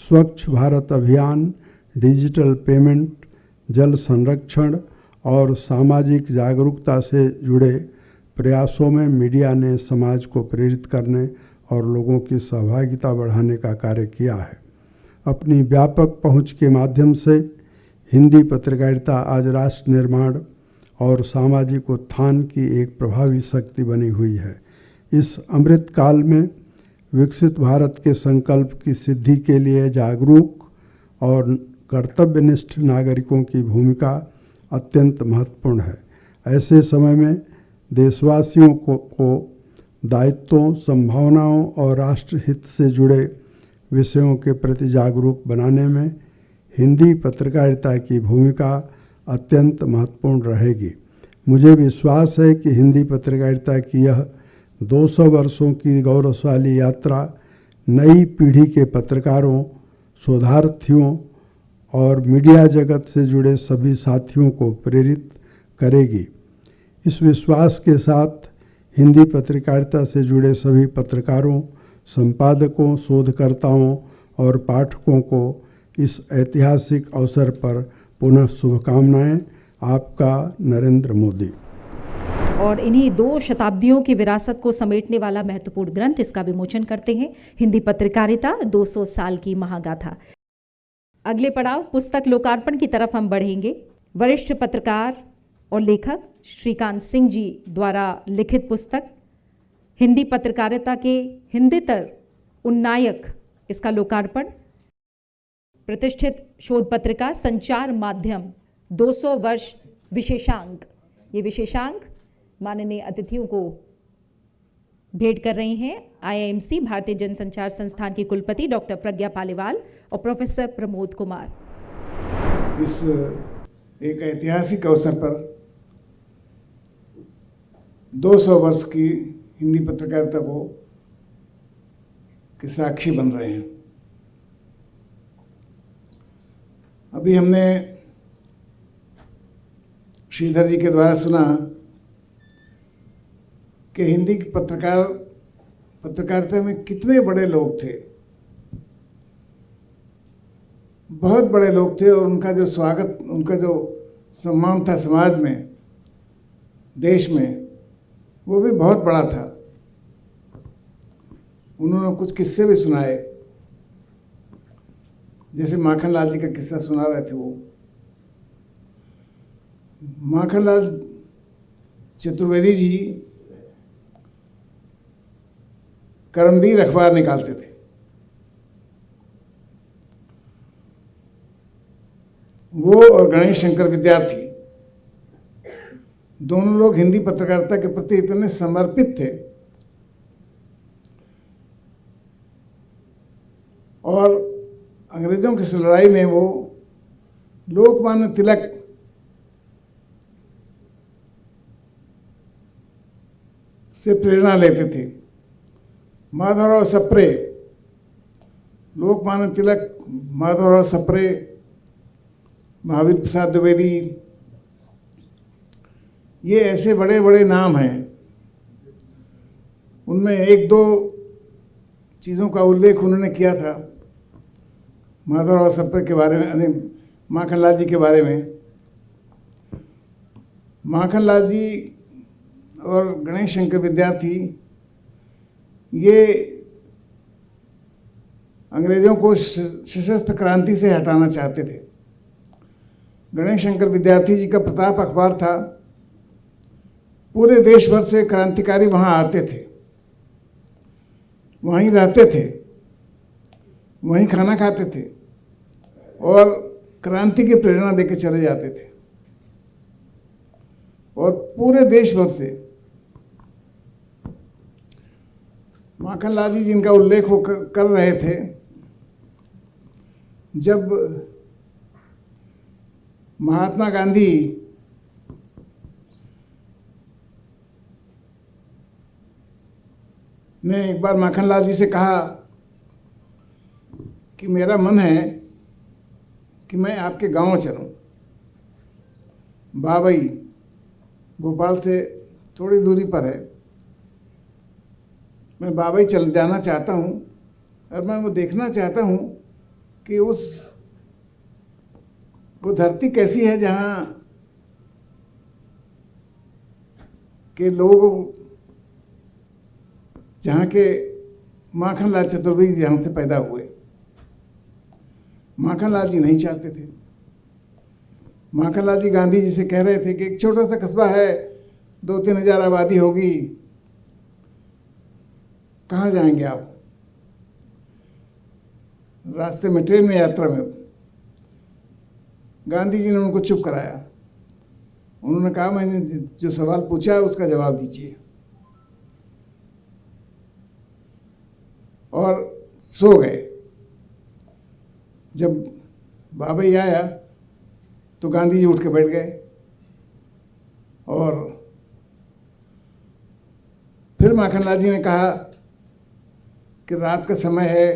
स्वच्छ भारत अभियान, डिजिटल पेमेंट, जल संरक्षण और सामाजिक जागरूकता से जुड़े प्रयासों में मीडिया ने समाज को प्रेरित करने और लोगों की सहभागिता बढ़ाने का कार्य किया है। अपनी व्यापक पहुंच के माध्यम से हिंदी पत्रकारिता आज राष्ट्र निर्माण और सामाजिक उत्थान की एक प्रभावी शक्ति बनी हुई है। इस अमृत काल में विकसित भारत के संकल्प की सिद्धि के लिए जागरूक और कर्तव्यनिष्ठ नागरिकों की भूमिका अत्यंत महत्वपूर्ण है। ऐसे समय में देशवासियों को दायित्वों, संभावनाओं और राष्ट्रहित से जुड़े विषयों के प्रति जागरूक बनाने में हिंदी पत्रकारिता की भूमिका अत्यंत महत्वपूर्ण रहेगी। मुझे विश्वास है कि हिंदी पत्रकारिता की यह 200 वर्षों की गौरवशाली यात्रा नई पीढ़ी के पत्रकारों, शोधार्थियों और मीडिया जगत से जुड़े सभी साथियों को प्रेरित करेगी। इस विश्वास के साथ हिंदी पत्रकारिता से जुड़े सभी पत्रकारों, संपादकों, शोधकर्ताओं और पाठकों को इस ऐतिहासिक अवसर पर पुनः शुभकामनाएं। आपका नरेंद्र मोदी। और इन्हीं 2 शताब्दियों की विरासत को समेटने वाला महत्वपूर्ण ग्रंथ, इसका विमोचन करते हैं हिंदी पत्रकारिता 200 साल की महागाथा। अगले पड़ाव पुस्तक लोकार्पण की तरफ हम बढ़ेंगे। वरिष्ठ पत्रकार और लेखक श्रीकांत सिंह जी द्वारा लिखित पुस्तक हिंदी पत्रकारिता के हिंदीतर उन्नायक, इसका लोकार्पण। प्रतिष्ठित शोध पत्रिका संचार माध्यम 200 वर्ष विशेषांक, ये विशेषांक माननीय अतिथियों को भेंट कर रही हैं IIMC भारतीय जनसंचार संस्थान की कुलपति डॉक्टर प्रज्ञा पालीवाल और प्रोफेसर प्रमोद कुमार। इस एक ऐतिहासिक अवसर पर 200 वर्ष की हिंदी पत्रकारिता के साक्षी बन रहे हैं। अभी हमने श्रीधर जी के द्वारा सुना कि हिंदी की पत्रकारिता में कितने बड़े लोग थे, बहुत बड़े लोग थे, और उनका जो स्वागत, उनका जो सम्मान था समाज में, देश में, वो भी बहुत बड़ा था। उन्होंने कुछ किस्से भी सुनाए, जैसे माखनलाल जी का किस्सा सुना रहे थे। वो माखनलाल चतुर्वेदी जी कर्मवीर अखबार निकालते थे। वो और गणेश शंकर विद्यार्थी दोनों लोग हिंदी पत्रकारिता के प्रति इतने समर्पित थे और अंग्रेजों की लड़ाई में वो लोकमान्य तिलक से प्रेरणा लेते थे। माधवराव सप्रे, लोकमान्य तिलक, माधवराव सप्रे, महावीर प्रसाद द्विवेदी, ये ऐसे बड़े बड़े नाम हैं। उनमें 1-2 चीज़ों का उल्लेख उन्होंने किया था। माधवराव सप्रे के बारे में, यानी माखनलाल जी के बारे में। माखनलाल जी और गणेश शंकर विद्यार्थी ये अंग्रेजों को सशस्त्र क्रांति से हटाना चाहते थे। गणेश शंकर विद्यार्थी जी का प्रताप अखबार था, पूरे देश भर से क्रांतिकारी वहाँ आते थे, वहीं रहते थे, वहीं खाना खाते थे और क्रांति की प्रेरणा लेके चले जाते थे। और पूरे देश भर से माखनलाल जी जिनका उल्लेख वो कर रहे थे, जब महात्मा गांधी ने एक बार माखनलाल जी से कहा कि मेरा मन है कि मैं आपके गांव चलूं। बाबई भोपाल से थोड़ी दूरी पर है, मैं बाबई चल जाना चाहता हूं और मैं वो देखना चाहता हूं कि वो धरती कैसी है जहाँ के लोग, जहाँ के माखनलाल चतुर्वेदी जहाँ से पैदा हुए। माखनलाल जी नहीं चाहते थे। माखनलाल जी गांधी जी से कह रहे थे कि एक छोटा सा कस्बा है, 2-3 हज़ार आबादी होगी, कहाँ जाएंगे आप? रास्ते में, ट्रेन में, यात्रा में गांधी जी ने उनको चुप कराया। उन्होंने कहा मैंने जो सवाल पूछा है उसका जवाब दीजिए, और सो गए। जब बाबई आया तो गांधी जी उठ के बैठ गए और फिर माखनलाल जी ने कहा कि रात का समय है,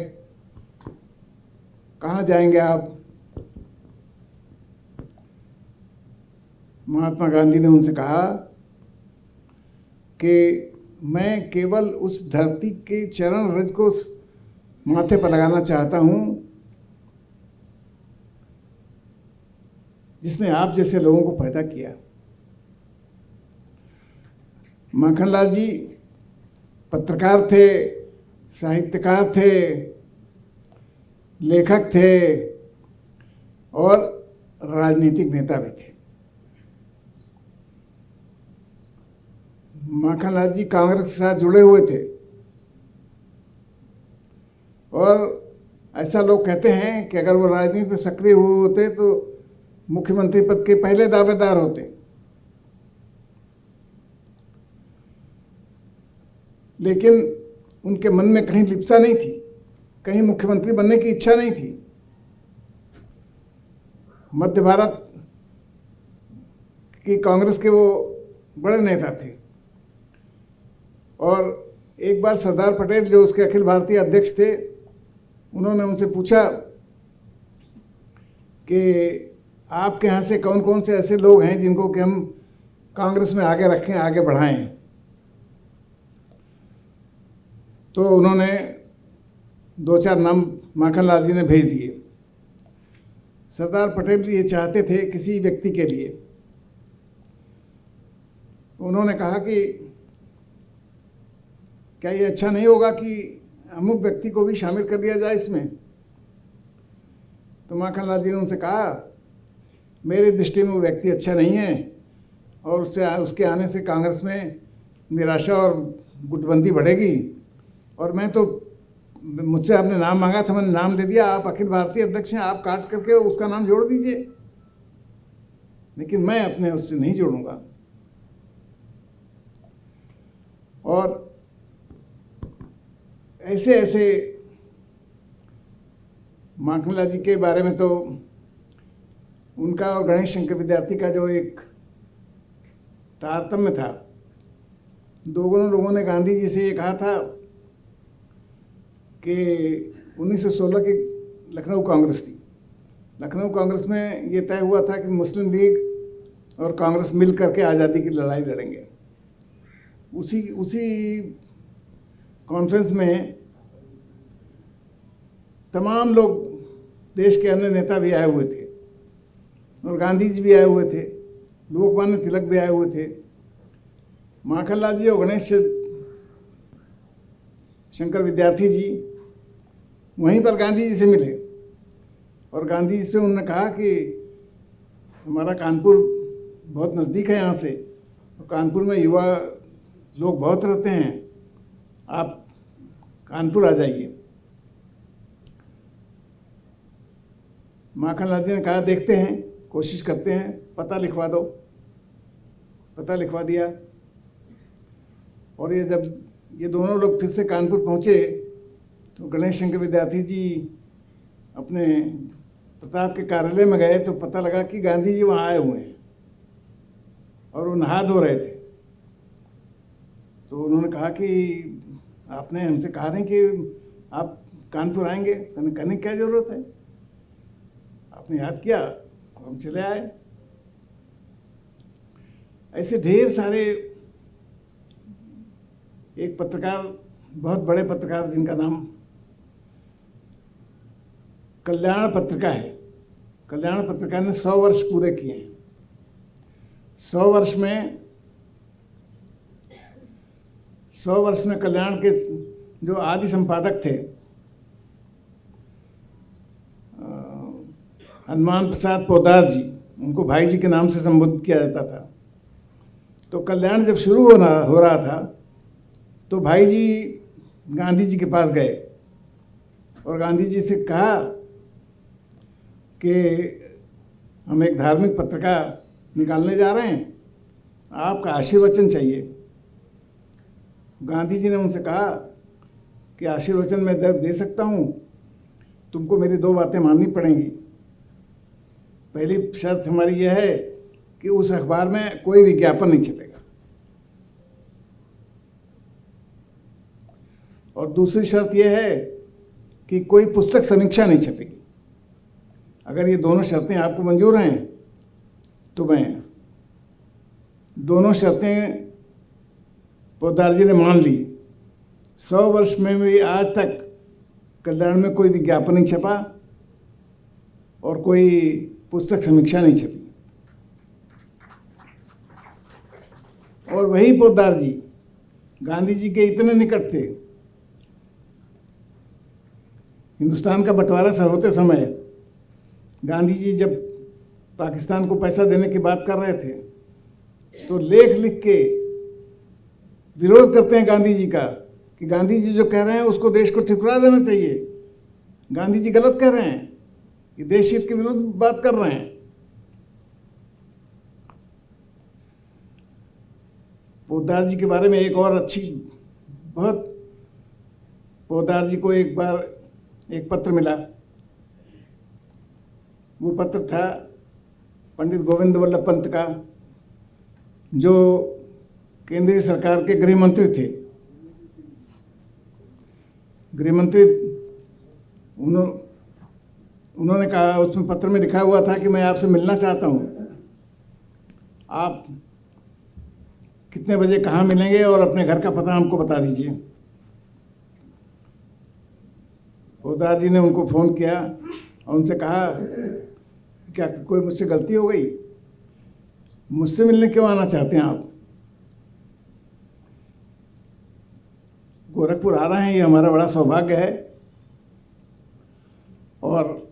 कहाँ जाएंगे आप? महात्मा गांधी ने उनसे कहा कि मैं केवल उस धरती के चरण रज को माथे पर लगाना चाहता हूं जिसने आप जैसे लोगों को पैदा किया। माखनलाल जी पत्रकार थे, साहित्यकार थे, लेखक थे और राजनीतिक नेता भी थे। माखनलाल जी कांग्रेस के साथ जुड़े हुए थे और ऐसा लोग कहते हैं कि अगर वो राजनीति में सक्रिय हुए होते तो मुख्यमंत्री पद के पहले दावेदार होते। लेकिन उनके मन में कहीं लिप्सा नहीं थी, कहीं मुख्यमंत्री बनने की इच्छा नहीं थी। मध्य भारत की कांग्रेस के वो बड़े नेता थे और एक बार सरदार पटेल जो उसके अखिल भारतीय अध्यक्ष थे, उन्होंने उनसे पूछा कि आपके यहाँ से कौन कौन से ऐसे लोग हैं जिनको कि हम कांग्रेस में आगे रखें, आगे बढ़ाएं। तो उन्होंने 2-4 नाम माखनलाल जी ने भेज दिए। सरदार पटेल ये चाहते थे किसी व्यक्ति के लिए, उन्होंने कहा कि क्या ये अच्छा नहीं होगा कि अमुक व्यक्ति को भी शामिल कर दिया जाए इसमें? तो माखनलाल जी ने उनसे कहा मेरी दृष्टि में वो व्यक्ति अच्छा नहीं है और उसके आने से कांग्रेस में निराशा और गुटबंदी बढ़ेगी, और मैं तो, मुझसे आपने नाम मांगा था, मैंने नाम दे दिया, आप अखिल भारतीय अध्यक्ष हैं, आप काट करके उसका नाम जोड़ दीजिए, लेकिन मैं अपने उससे नहीं जोड़ूंगा। और ऐसे ऐसे माखनलाल जी के बारे में तो उनका और गणेश शंकर विद्यार्थी का जो एक तारतम्य था, दोनों लोगों ने गांधी जी से ये कहा था कि 1916 की लखनऊ कांग्रेस थी। लखनऊ कांग्रेस में ये तय हुआ था कि मुस्लिम लीग और कांग्रेस मिल करके आज़ादी की लड़ाई लड़ेंगे। उसी कॉन्फ्रेंस में तमाम लोग देश के अन्य नेता भी आए हुए थे और गांधी जी भी आए हुए थे, लोकमान्य तिलक भी आए हुए थे, माखनलाल जी और गणेश शंकर विद्यार्थी जी वहीं पर गांधी जी से मिले और गांधी जी से उन्होंने कहा कि हमारा कानपुर बहुत नज़दीक है यहाँ से, और कानपुर में युवा लोग बहुत रहते हैं, आप कानपुर आ जाइए। माखनलाल जी ने कहा देखते हैं, कोशिश करते हैं, पता लिखवा दो। पता लिखवा दिया और ये जब ये दोनों लोग फिर से कानपुर पहुँचे तो गणेश शंकर विद्यार्थी जी अपने प्रताप के कार्यालय में गए तो पता लगा कि गांधी जी वहाँ आए हुए हैं और वो नहा धो रहे थे। तो उन्होंने कहा कि आपने हमसे कहा नहीं कि आप कानपुर आएंगे, मैंने कहने की क्या ज़रूरत है, आपने याद किया और हम चले आए। ऐसे ढेर सारे, एक पत्रकार, बहुत बड़े पत्रकार जिनका नाम कल्याण पत्रिका है, कल्याण पत्रिका ने 100 वर्ष पूरे किए हैं। 100 वर्ष में कल्याण के जो आदि संपादक थे हनुमान प्रसाद पोद्दार जी, उनको भाई जी के नाम से संबोधित किया जाता था। तो कल्याण जब शुरू हो रहा था तो भाई जी गांधी जी के पास गए और गांधी जी से कहा कि हम एक धार्मिक पत्रिका निकालने जा रहे हैं, आपका आशीर्वचन चाहिए। गांधी जी ने उनसे कहा कि आशीर्वचन मैं दे सकता हूँ, तुमको मेरी 2 बातें माननी पड़ेंगी। पहली शर्त हमारी यह है कि उस अखबार में कोई विज्ञापन नहीं छपेगा, और दूसरी शर्त यह है कि कोई पुस्तक समीक्षा नहीं छपेगी। अगर ये दोनों शर्तें आपको मंजूर हैं तो मैं, दोनों शर्तें पोद्दार जी ने मान ली। 100 वर्ष में भी आज तक कल्याण में कोई विज्ञापन नहीं छपा और कोई पुस्तक समीक्षा नहीं छपी। और वही पोद्दार जी गांधी जी के इतने निकट थे, हिंदुस्तान का बंटवारा से होते समय गांधी जी जब पाकिस्तान को पैसा देने की बात कर रहे थे तो लेख लिख के विरोध करते हैं गांधी जी का कि गांधी जी जो कह रहे हैं उसको देश को ठुकरा देना चाहिए, गांधी जी गलत कह रहे हैं, ये देश हित के विरुद्ध बात कर रहे हैं। पोद्दार जी के बारे में एक और अच्छी बहुत, पोद्दार जी को एक बार एक पत्र मिला। वो पत्र था पंडित गोविंद वल्लभ पंत का, जो केंद्रीय सरकार के गृह मंत्री थे। गृह मंत्री उन्होंने कहा, उसमें पत्र में लिखा हुआ था कि मैं आपसे मिलना चाहता हूँ, आप कितने बजे कहाँ मिलेंगे और अपने घर का पता हमको बता दीजिए। पोद्दार जी ने उनको फ़ोन किया और उनसे कहा क्या कोई मुझसे गलती हो गई, मुझसे मिलने क्यों आना चाहते हैं आप, गोरखपुर आ रहे हैं, ये हमारा बड़ा सौभाग्य है। और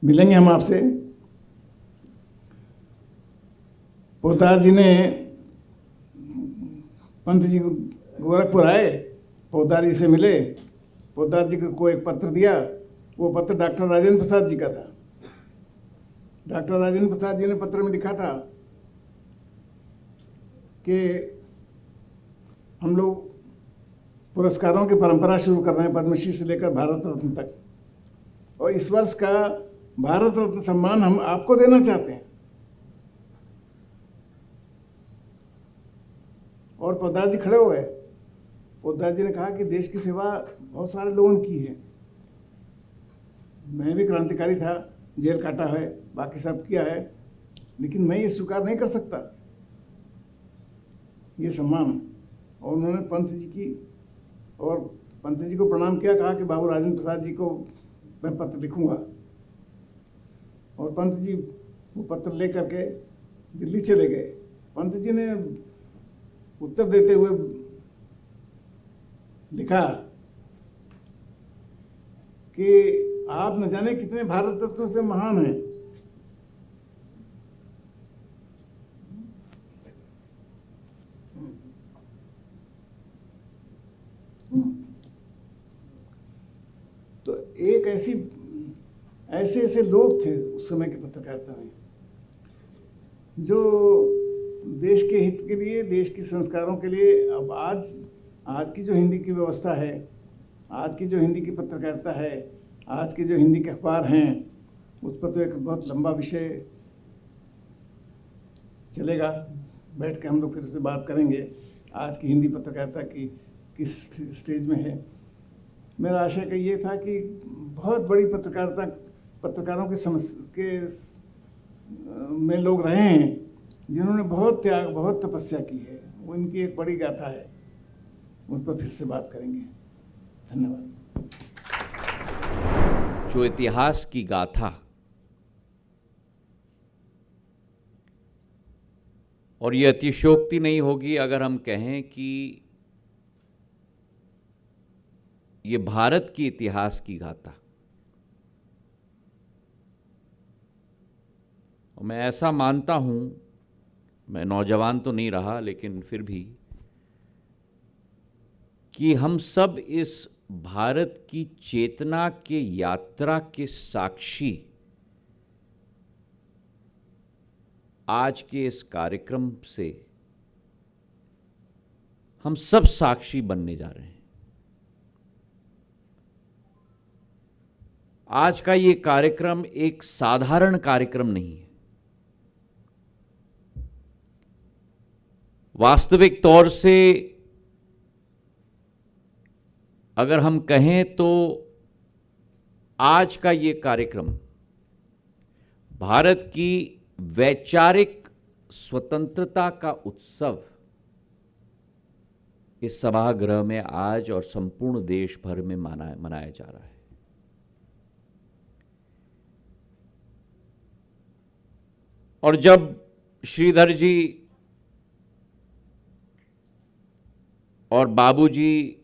मिलेंगे हम आपसे। पोद्दार जी ने, पंत जी गोरखपुर आए, पोद्दार जी से मिले, पोद्दार जी को एक पत्र दिया। वो पत्र डॉक्टर राजेंद्र प्रसाद जी का था। डॉक्टर राजेंद्र प्रसाद जी ने पत्र में लिखा था कि हम लोग पुरस्कारों की परंपरा शुरू कर रहे हैं, पद्मश्री से लेकर भारत रत्न तक, और इस वर्ष का भारत रत्न सम्मान हम आपको देना चाहते हैं। और पोद्दार जी खड़े हो गए। पोद्दार जी ने कहा कि देश की सेवा बहुत सारे लोगों ने की है, मैं भी क्रांतिकारी था, जेल काटा है, बाकी सब किया है, लेकिन मैं ये स्वीकार नहीं कर सकता ये सम्मान। और उन्होंने पंत जी की और पंत जी को प्रणाम किया, कहा कि बाबू राजेंद्र प्रसाद जी को मैं पत्र लिखूंगा। और पंत जी वो पत्र लेकर के दिल्ली चले गए। पंत जी ने उत्तर देते हुए लिखा कि आप न जाने कितने भारत रत्नों से महान हैं। तो एक ऐसे ऐसे लोग थे उस समय की पत्रकारिता में, जो देश के हित के लिए, देश के संस्कारों के लिए। अब आज की जो हिंदी की व्यवस्था है, आज की जो हिंदी की पत्रकारिता है, आज के जो हिंदी के अखबार हैं, उस पर तो एक बहुत लंबा विषय चलेगा। बैठ के हम लोग फिर से बात करेंगे आज की हिंदी पत्रकारिता की किस स्टेज में है। मेरा आशय का ये था कि बहुत बड़ी पत्रकारों के में लोग रहे हैं जिन्होंने बहुत त्याग, बहुत तपस्या की है। वो इनकी एक बड़ी गाथा है, उन पर फिर से बात करेंगे। धन्यवाद। जो इतिहास की गाथा और ये अतिशयोक्ति नहीं होगी अगर हम कहें कि ये भारत की इतिहास की गाथा। और मैं ऐसा मानता हूं, मैं नौजवान तो नहीं रहा लेकिन फिर भी, कि हम सब इस भारत की चेतना के यात्रा के साक्षी आज के इस कार्यक्रम से हम सब साक्षी बनने जा रहे हैं। आज का ये कार्यक्रम एक साधारण कार्यक्रम नहीं है। वास्तविक तौर से अगर हम कहें तो आज का ये कार्यक्रम भारत की वैचारिक स्वतंत्रता का उत्सव इस सभागृह में आज और संपूर्ण देश भर में मनाया जा रहा है। और जब श्रीधर जी और बाबूजी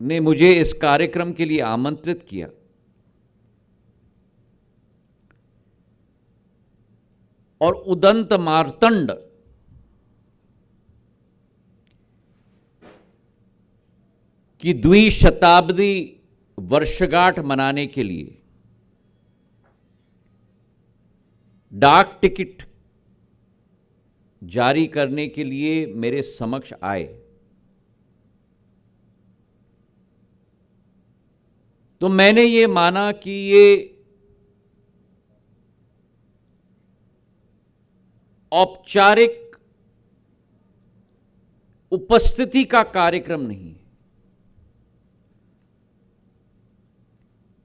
ने मुझे इस कार्यक्रम के लिए आमंत्रित किया, और उदंत मार्तंड की द्विशताब्दी वर्षगांठ मनाने के लिए डाक टिकट जारी करने के लिए मेरे समक्ष आए, तो मैंने ये माना कि ये औपचारिक उपस्थिति का कार्यक्रम नहीं,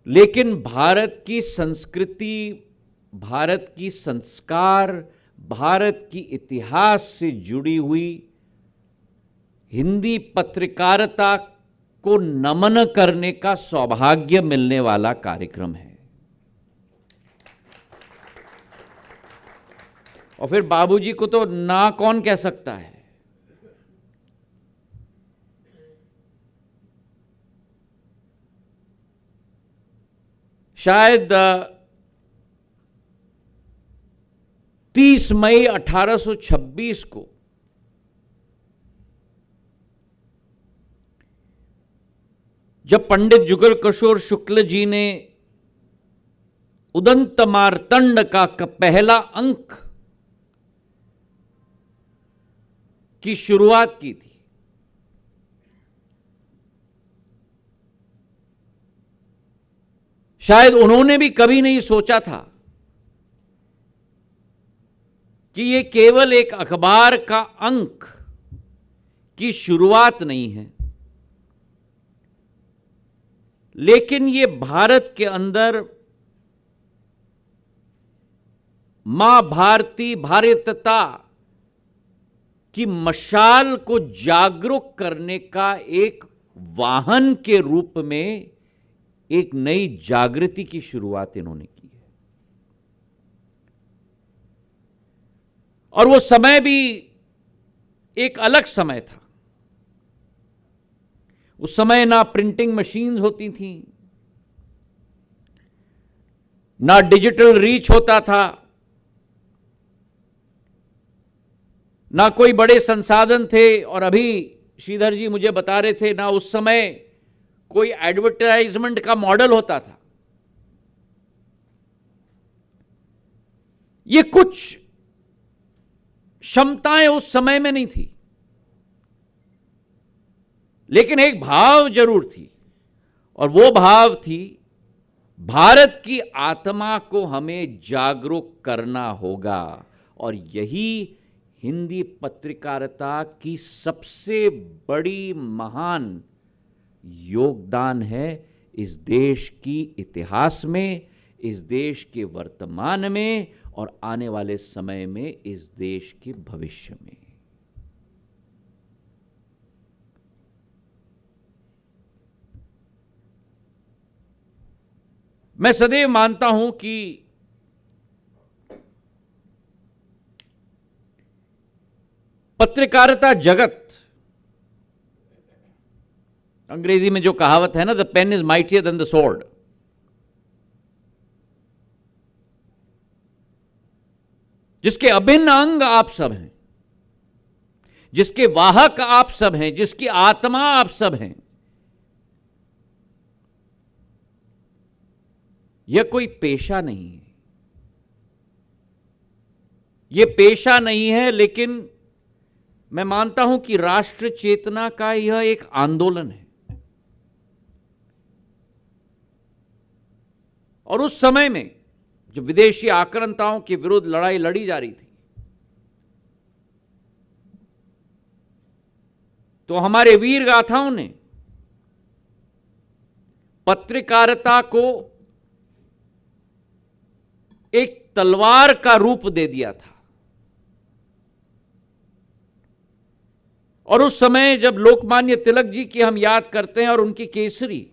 लेकिन भारत की संस्कृति, भारत की संस्कार, भारत की इतिहास से जुड़ी हुई हिंदी पत्रकारिता को नमन करने का सौभाग्य मिलने वाला कार्यक्रम है। और फिर बाबूजी को तो ना कौन कह सकता है। शायद 30 मई 1826 को जब पंडित जुगल किशोर शुक्ल जी ने उदंत मार्तंड का पहला अंक की शुरुआत की थी, शायद उन्होंने भी कभी नहीं सोचा था कि ये केवल एक अखबार का अंक की शुरुआत नहीं है, लेकिन ये भारत के अंदर मां भारती भारतीयता की मशाल को जागरूक करने का एक वाहन के रूप में एक नई जागृति की शुरुआत इन्होंने की है। और वो समय भी एक अलग समय था। उस समय ना प्रिंटिंग मशीन्स होती थी, ना डिजिटल रीच होता था, ना कोई बड़े संसाधन थे। और अभी श्रीधर जी मुझे बता रहे थे, ना उस समय कोई एडवर्टाइजमेंट का मॉडल होता था। ये कुछ क्षमताएं उस समय में नहीं थी, लेकिन एक भाव जरूर थी, और वो भाव थी भारत की आत्मा को हमें जागरूक करना होगा। और यही हिंदी पत्रकारिता की सबसे बड़ी महान योगदान है इस देश की इतिहास में, इस देश के वर्तमान में, और आने वाले समय में इस देश के भविष्य में। मैं सदैव मानता हूं कि पत्रकारिता जगत, अंग्रेजी में जो कहावत है ना, the pen is mightier than the sword, जिसके अभिन्न अंग आप सब हैं, जिसके वाहक आप सब हैं, जिसकी आत्मा आप सब हैं, यह कोई पेशा नहीं है। यह पेशा नहीं है, लेकिन मैं मानता हूं कि राष्ट्र चेतना का यह एक आंदोलन है। और उस समय में जब विदेशी आक्रांताओं के विरुद्ध लड़ाई लड़ी जा रही थी, तो हमारे वीर गाथाओं ने पत्रकारिता को एक तलवार का रूप दे दिया था। और उस समय जब लोकमान्य तिलक जी की हम याद करते हैं, और उनकी केसरी,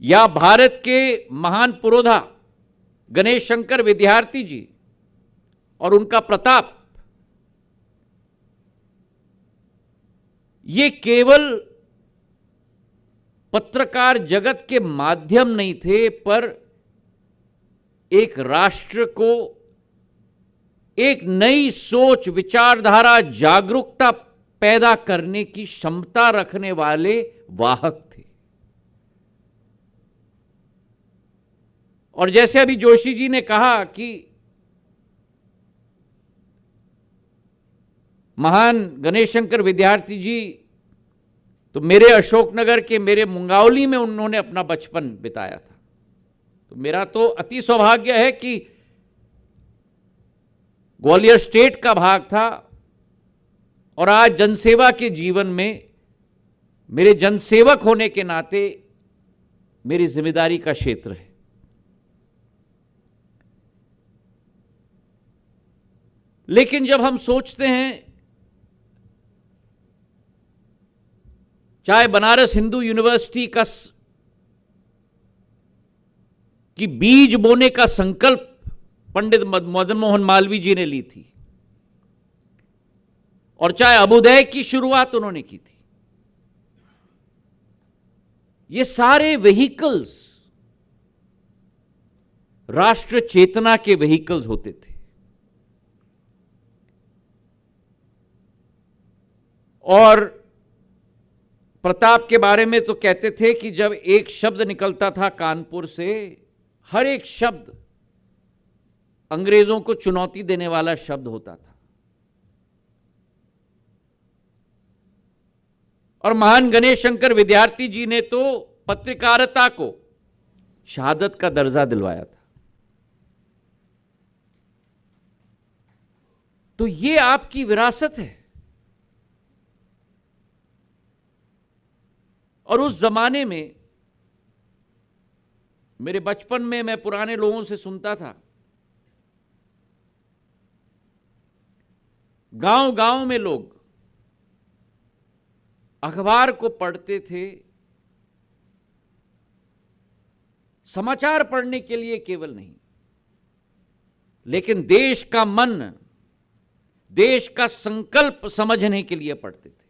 या भारत के महान पुरोधा गणेश शंकर विद्यार्थी जी और उनका प्रताप, ये केवल पत्रकार जगत के माध्यम नहीं थे, पर एक राष्ट्र को एक नई सोच, विचारधारा, जागरूकता पैदा करने की क्षमता रखने वाले वाहक थे। और जैसे अभी जोशी जी ने कहा कि महान गणेश शंकर विद्यार्थी जी तो मेरे अशोकनगर के, मेरे मुंगावली में उन्होंने अपना बचपन बिताया था। तो मेरा तो अति सौभाग्य है कि ग्वालियर स्टेट का भाग था, और आज जनसेवा के जीवन में मेरे जनसेवक होने के नाते मेरी जिम्मेदारी का क्षेत्र है। लेकिन जब हम सोचते हैं, चाहे बनारस हिंदू यूनिवर्सिटी की बीज बोने का संकल्प पंडित मदन मोहन मालवीय जी ने ली थी, और चाहे अभ्युदय की शुरुआत उन्होंने की थी, ये सारे व्हीकल्स राष्ट्र चेतना के व्हीकल्स होते थे। और प्रताप के बारे में तो कहते थे कि जब एक शब्द निकलता था कानपुर से, हर एक शब्द अंग्रेजों को चुनौती देने वाला शब्द होता था। और महान गणेश शंकर विद्यार्थी जी ने तो पत्रकारिता को शहादत का दर्जा दिलवाया था। तो ये आपकी विरासत है। और उस जमाने में, मेरे बचपन में मैं पुराने लोगों से सुनता था, गांव गांव में लोग अखबार को पढ़ते थे समाचार पढ़ने के लिए केवल नहीं, लेकिन देश का मन, देश का संकल्प समझने के लिए पढ़ते थे।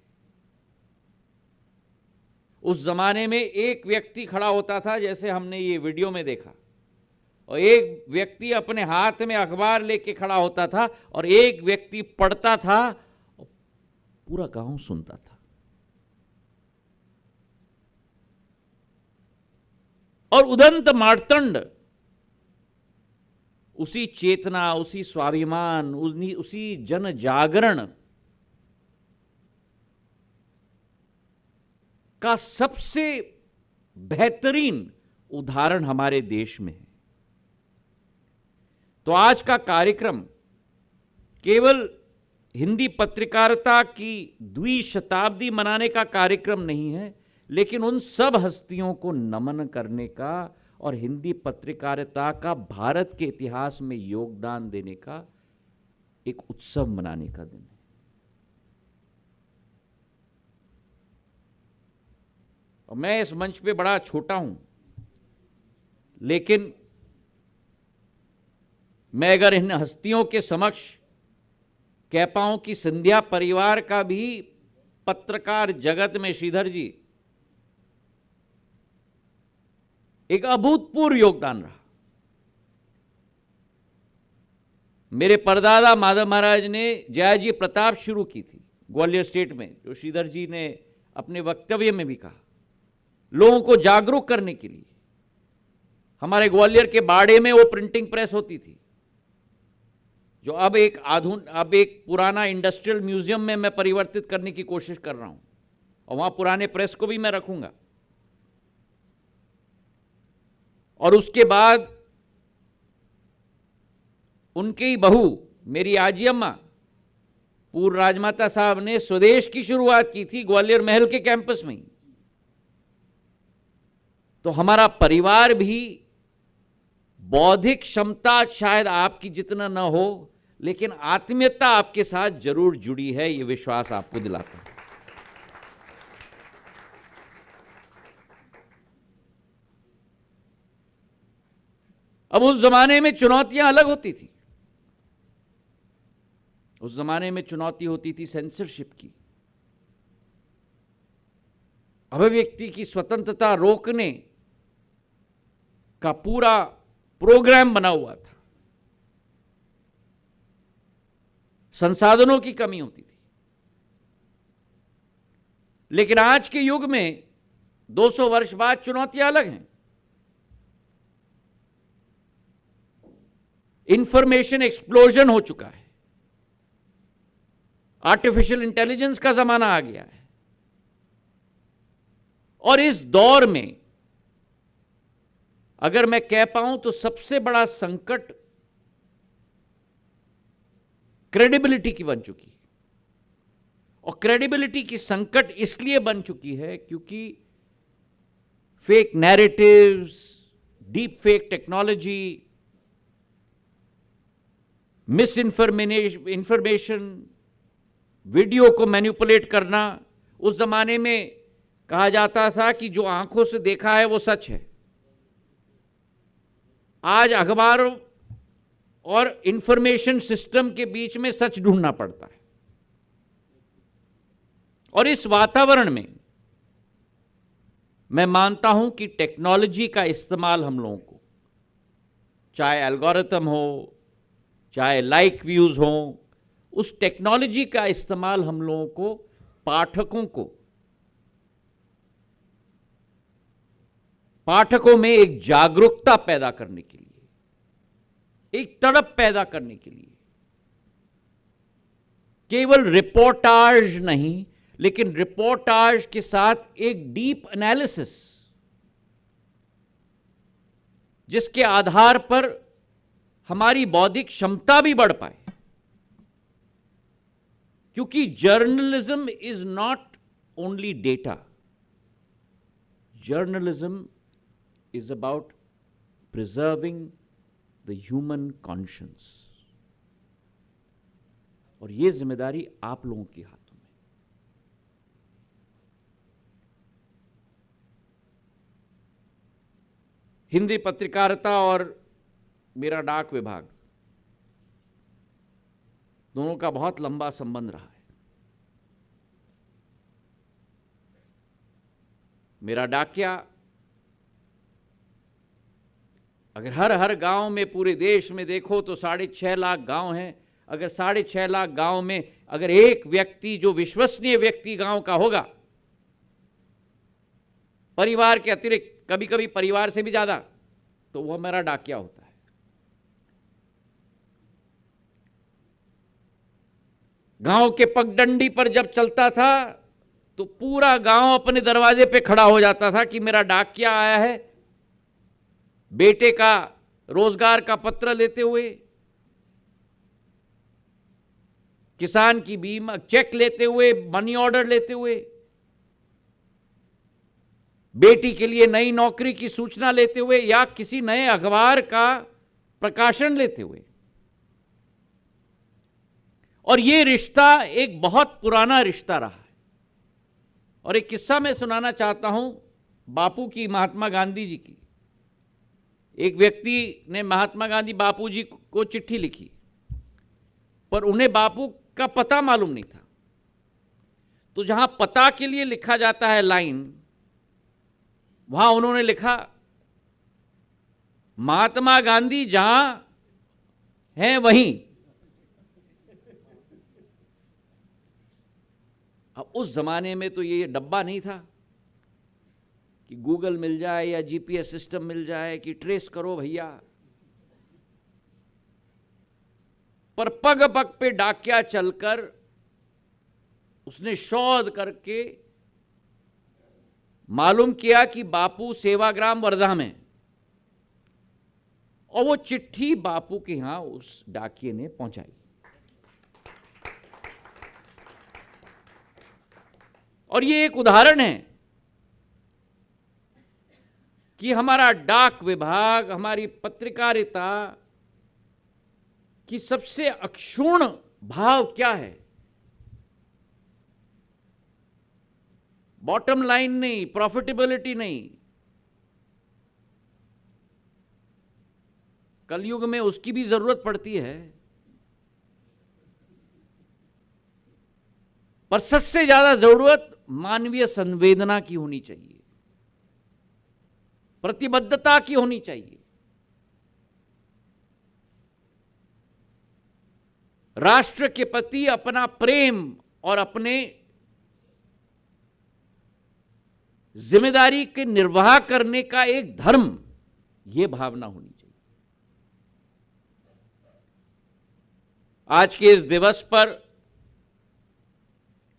उस जमाने में एक व्यक्ति खड़ा होता था, जैसे हमने ये वीडियो में देखा, और एक व्यक्ति अपने हाथ में अखबार लेके खड़ा होता था और एक व्यक्ति पढ़ता था और पूरा गांव सुनता था। और उदंत मार्तंड उसी चेतना, उसी स्वाभिमान, उसी जन जागरण का सबसे बेहतरीन उदाहरण हमारे देश में है। तो आज का कार्यक्रम केवल हिंदी पत्रकारिता की द्विशताब्दी मनाने का कार्यक्रम नहीं है, लेकिन उन सब हस्तियों को नमन करने का और हिंदी पत्रकारिता का भारत के इतिहास में योगदान देने का एक उत्सव मनाने का दिन है। और मैं इस मंच पे बड़ा छोटा हूं, लेकिन मैं अगर इन हस्तियों के समक्ष कह पाऊं कि सिंधिया परिवार का भी पत्रकार जगत में, श्रीधर जी, एक अभूतपूर्व योगदान रहा। मेरे परदादा माधव महाराज ने जयाजी प्रताप शुरू की थी ग्वालियर स्टेट में, जो श्रीधर जी ने अपने वक्तव्य में भी कहा, लोगों को जागरूक करने के लिए। हमारे ग्वालियर के बाड़े में वो प्रिंटिंग प्रेस होती थी, जो अब एक पुराना इंडस्ट्रियल म्यूजियम में मैं परिवर्तित करने की कोशिश कर रहा हूं, और वहां पुराने प्रेस को भी मैं रखूंगा। और उसके बाद उनकी ही बहू मेरी आजी अम्मा पूर्व राजमाता साहब ने स्वदेश की शुरुआत की थी ग्वालियर महल के कैंपस में ही। तो हमारा परिवार भी बौद्धिक क्षमता शायद आपकी जितना ना हो, लेकिन आत्मीयता आपके साथ जरूर जुड़ी है, यह विश्वास आपको दिलाता हूं। अब उस जमाने में चुनौतियां अलग होती थी। उस जमाने में चुनौती होती थी सेंसरशिप की, अभिव्यक्ति की स्वतंत्रता रोकने का पूरा प्रोग्राम बना हुआ था। संसाधनों की कमी होती थी। लेकिन आज के युग में 200 वर्ष बाद चुनौतियां अलग हैं। इंफॉर्मेशन एक्सप्लोजन हो चुका है, आर्टिफिशियल इंटेलिजेंस का जमाना आ गया है, और इस दौर में अगर मैं कह पाऊं तो सबसे बड़ा संकट क्रेडिबिलिटी की बन चुकी है। और क्रेडिबिलिटी की संकट इसलिए बन चुकी है क्योंकि fake narratives, deep fake technology, miss information, video को मैनिपुलेट करना। उस जमाने में कहा जाता था कि जो आंखों से देखा है वो सच है। आज अखबार और इंफॉर्मेशन सिस्टम के बीच में सच ढूंढना पड़ता है। और इस वातावरण में मैं मानता हूं कि टेक्नोलॉजी का इस्तेमाल हम लोगों को, चाहे एल्गोरिथम हो, चाहे लाइक व्यूज हो, उस टेक्नोलॉजी का इस्तेमाल हम लोगों को, पाठकों में एक जागरूकता पैदा करने के लिए, एक तड़प पैदा करने के लिए, केवल रिपोर्टाज नहीं, लेकिन रिपोर्टाज के साथ एक डीप एनालिसिस, जिसके आधार पर हमारी बौद्धिक क्षमता भी बढ़ पाए। क्योंकि journalism is not only data, journalism is about preserving the human conscience, और ये जिम्मेदारी आप लोगों के हाथों में। हिंदी पत्रकारिता और मेरा डाक विभाग दोनों का बहुत लंबा संबंध रहा है। मेरा डाकिया अगर हर गांव में, पूरे देश में देखो तो 6.5 लाख गांव हैं। अगर 6.5 लाख गांव में अगर एक व्यक्ति जो विश्वसनीय व्यक्ति गांव का होगा, परिवार के अतिरिक्त, कभी कभी परिवार से भी ज्यादा, तो वह मेरा डाकिया होता है। गांव के पगडंडी पर जब चलता था तो पूरा गांव अपने दरवाजे पे खड़ा हो जाता था कि मेरा डाकिया आया है, बेटे का रोजगार का पत्र लेते हुए, किसान की बीमा चेक लेते हुए, मनी ऑर्डर लेते हुए, बेटी के लिए नई नौकरी की सूचना लेते हुए, या किसी नए अखबार का प्रकाशन लेते हुए। और ये रिश्ता एक बहुत पुराना रिश्ता रहा है। और एक किस्सा मैं सुनाना चाहता हूं बापू की, महात्मा गांधी जी की। एक व्यक्ति ने महात्मा गांधी बापू जी को चिट्ठी लिखी, पर उन्हें बापू का पता मालूम नहीं था। तो जहां पता के लिए लिखा जाता है लाइन, वहां उन्होंने लिखा, महात्मा गांधी जहां हैं वहीं। अब उस जमाने में तो ये डब्बा नहीं था कि गूगल मिल जाए या जीपीएस सिस्टम मिल जाए कि ट्रेस करो भैया। पर पग पग पे डाकिया चलकर उसने शोध करके मालूम किया कि बापू सेवाग्राम वर्धा में, और वो चिट्ठी बापू के यहां उस डाकिये ने पहुंचाई। और ये एक उदाहरण है कि हमारा डाक विभाग, हमारी पत्रकारिता की सबसे अक्षुण्ण भाव क्या है। बॉटम लाइन नहीं, प्रॉफिटेबिलिटी नहीं, कलयुग में उसकी भी जरूरत पड़ती है, पर सबसे ज्यादा जरूरत मानवीय संवेदना की होनी चाहिए, प्रतिबद्धता की होनी चाहिए। राष्ट्र के प्रति अपना प्रेम और अपने जिम्मेदारी के निर्वाह करने का एक धर्म, यह भावना होनी चाहिए। आज के इस दिवस पर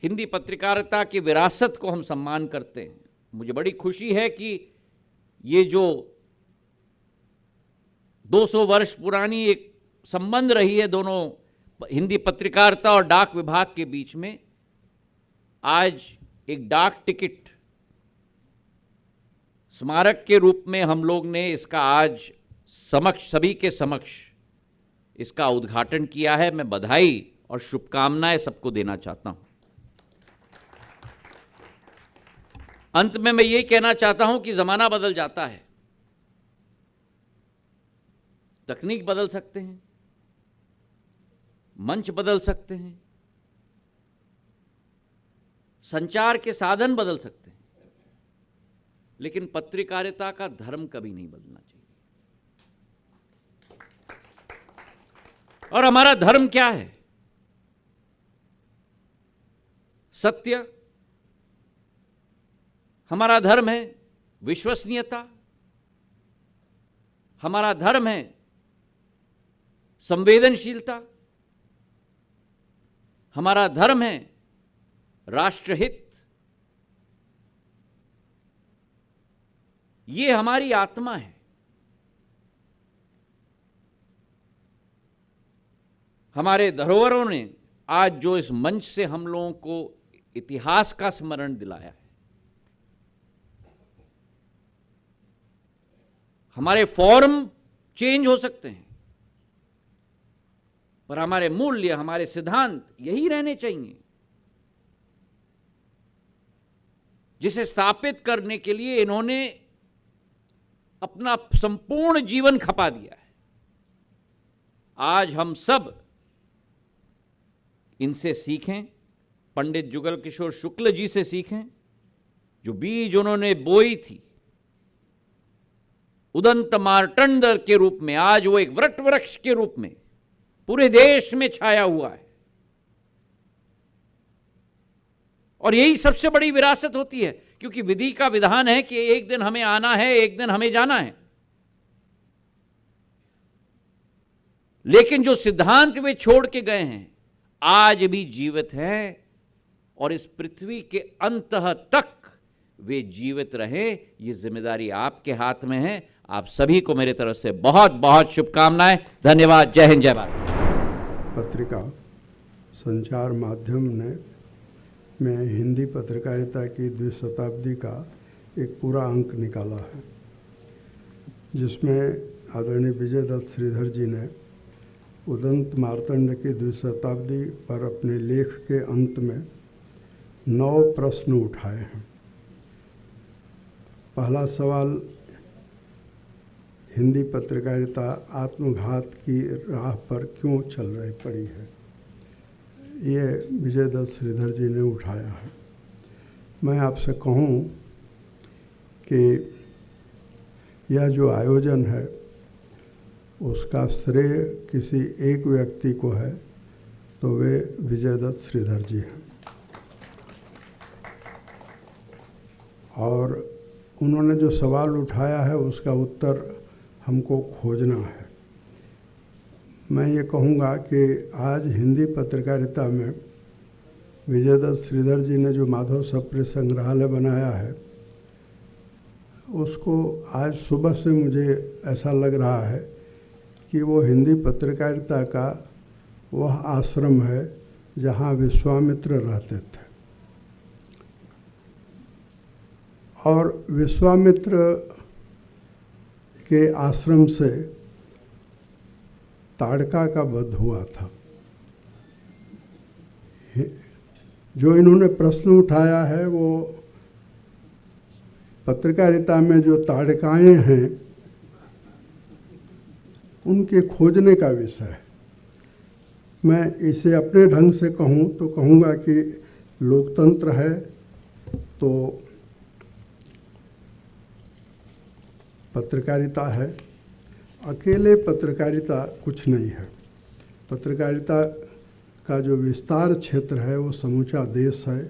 हिंदी पत्रकारिता की विरासत को हम सम्मान करते हैं। मुझे बड़ी खुशी है कि ये जो 200 वर्ष पुरानी एक संबंध रही है दोनों हिंदी पत्रकारिता और डाक विभाग के बीच में, आज एक डाक टिकट स्मारक के रूप में हम लोग ने इसका आज सभी के समक्ष इसका उद्घाटन किया है। मैं बधाई और शुभकामनाएं सबको देना चाहता हूं। अंत में मैं ये कहना चाहता हूं कि जमाना बदल जाता है, तकनीक बदल सकते हैं, मंच बदल सकते हैं, संचार के साधन बदल सकते हैं, लेकिन पत्रकारिता का धर्म कभी नहीं बदलना चाहिए। और हमारा धर्म क्या है? सत्य। हमारा धर्म है विश्वसनीयता। हमारा धर्म है संवेदनशीलता। हमारा धर्म है राष्ट्रहित। ये हमारी आत्मा है। हमारे धरोहरों ने आज जो इस मंच से हम लोगों को इतिहास का स्मरण दिलाया है, हमारे फॉर्म चेंज हो सकते हैं, पर हमारे मूल्य, हमारे सिद्धांत यही रहने चाहिए, जिसे स्थापित करने के लिए इन्होंने अपना संपूर्ण जीवन खपा दिया है। आज हम सब इनसे सीखें, पंडित जुगल किशोर शुक्ल जी से सीखें। जो बीज उन्होंने बोई थी उदंत मार्तंड के रूप में, आज वो एक वट वृक्ष के रूप में पूरे देश में छाया हुआ है। और यही सबसे बड़ी विरासत होती है, क्योंकि विधि का विधान है कि एक दिन हमें आना है, एक दिन हमें जाना है, लेकिन जो सिद्धांत वे छोड़ के गए हैं आज भी जीवित हैं और इस पृथ्वी के अंत तक वे जीवित रहे। ये जिम्मेदारी आपके हाथ में है। आप सभी को मेरे तरफ से बहुत बहुत शुभकामनाएं। धन्यवाद। जय हिंद, जय भारत। पत्रिका संचार माध्यम ने में हिंदी पत्रकारिता की द्विशताब्दी का एक पूरा अंक निकाला है, जिसमें आदरणीय विजय दत्त श्रीधर जी ने उदंत मार्तंड की द्विशताब्दी पर अपने लेख के अंत में 9 प्रश्न उठाए हैं। पहला सवाल, हिंदी पत्रकारिता आत्मघात की राह पर क्यों चल रही पड़ी है, ये विजय दत्त श्रीधर जी ने उठाया है। मैं आपसे कहूँ कि यह जो आयोजन है उसका श्रेय किसी एक व्यक्ति को है, तो वे विजय दत्त श्रीधर जी हैं। और उन्होंने जो सवाल उठाया है उसका उत्तर हमको खोजना है। मैं ये कहूँगा कि आज हिंदी पत्रकारिता में विजय दत्त श्रीधर जी ने जो माधव सप्रे संग्रहालय बनाया है, उसको आज सुबह से मुझे ऐसा लग रहा है कि वो हिंदी पत्रकारिता का वह आश्रम है जहाँ विश्वामित्र रहते थे। और विश्वामित्र के आश्रम से ताड़का का वध हुआ था। जो इन्होंने प्रश्न उठाया है वो पत्रकारिता में जो ताड़काएँ हैं उनके खोजने का विषय है। मैं इसे अपने ढंग से कहूँ तो कहूँगा कि लोकतंत्र है तो पत्रकारिता है, अकेले पत्रकारिता कुछ नहीं है। पत्रकारिता का जो विस्तार क्षेत्र है वो समूचा देश है,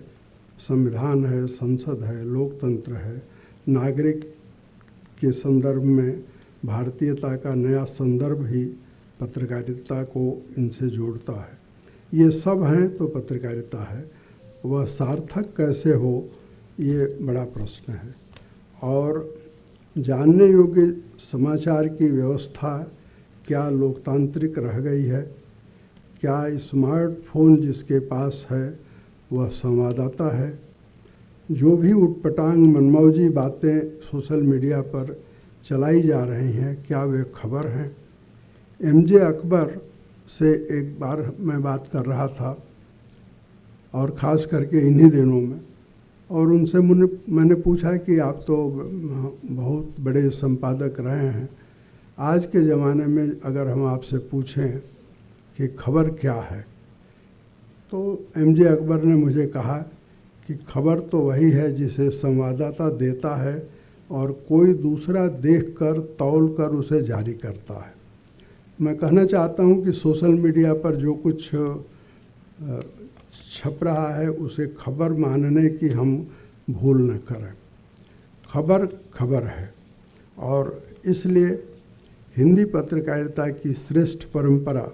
संविधान है, संसद है, लोकतंत्र है, नागरिक के संदर्भ में भारतीयता का नया संदर्भ ही पत्रकारिता को इनसे जोड़ता है। ये सब हैं तो पत्रकारिता है। वह सार्थक कैसे हो, ये बड़ा प्रश्न है। और जानने योग्य समाचार की व्यवस्था क्या लोकतांत्रिक रह गई है? क्या स्मार्टफोन जिसके पास है वह संवाददाता है? जो भी उटपटांग मनमौजी बातें सोशल मीडिया पर चलाई जा रही हैं, क्या वे खबर हैं? MJ अकबर से एक बार मैं बात कर रहा था और ख़ास करके इन्हीं दिनों में, और उनसे मैंने पूछा कि आप तो बहुत बड़े संपादक रहे हैं, आज के ज़माने में अगर हम आपसे पूछें कि खबर क्या है, तो MJ अकबर ने मुझे कहा कि खबर तो वही है जिसे संवाददाता देता है और कोई दूसरा देखकर तौलकर उसे जारी करता है। मैं कहना चाहता हूं कि सोशल मीडिया पर जो कुछ छप रहा है उसे खबर मानने की हम भूल न करें। खबर खबर है। और इसलिए हिंदी पत्रकारिता की श्रेष्ठ परंपरा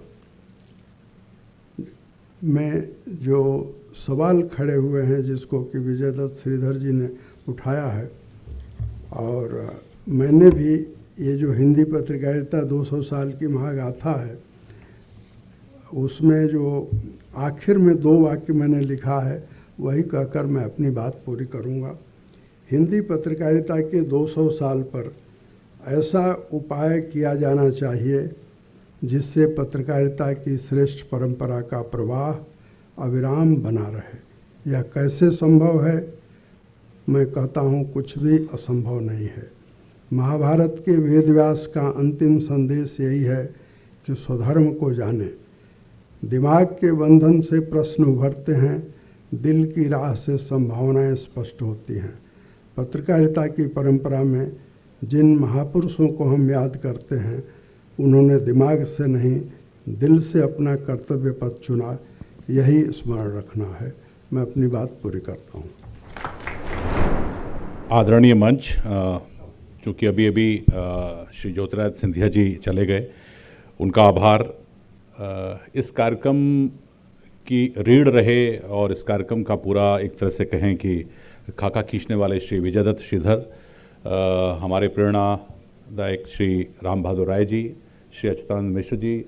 में जो सवाल खड़े हुए हैं, जिसको कि विजय दत्त श्रीधर जी ने उठाया है, और मैंने भी ये जो हिंदी पत्रकारिता 200 साल की महागाथा है उसमें जो आखिर में 2 वाक्य मैंने लिखा है वही कहकर मैं अपनी बात पूरी करूँगा। हिंदी पत्रकारिता के 200 साल पर ऐसा उपाय किया जाना चाहिए जिससे पत्रकारिता की श्रेष्ठ परंपरा का प्रवाह अविराम बना रहे। यह कैसे संभव है? मैं कहता हूँ कुछ भी असंभव नहीं है। महाभारत के वेदव्यास का अंतिम संदेश यही है कि स्वधर्म को जाने। दिमाग के बंधन से प्रश्न उभरते हैं, दिल की राह से संभावनाएं स्पष्ट होती हैं। पत्रकारिता की परंपरा में जिन महापुरुषों को हम याद करते हैं, उन्होंने दिमाग से नहीं दिल से अपना कर्तव्य पथ चुना, यही स्मरण रखना है। मैं अपनी बात पूरी करता हूँ। आदरणीय मंच, चूँकि अभी अभी श्री ज्योतिरादित्य सिंधिया जी चले गए, उनका आभार। इस कार्यक्रम की रीढ़ रहे और इस कार्यक्रम का पूरा एक तरह से कहें कि खाका खींचने वाले श्री विजयदत्त श्रीधर, हमारे प्रेरणादायक श्री राम बहादुर राय जी, श्री अच्युतानंद मिश्र जी,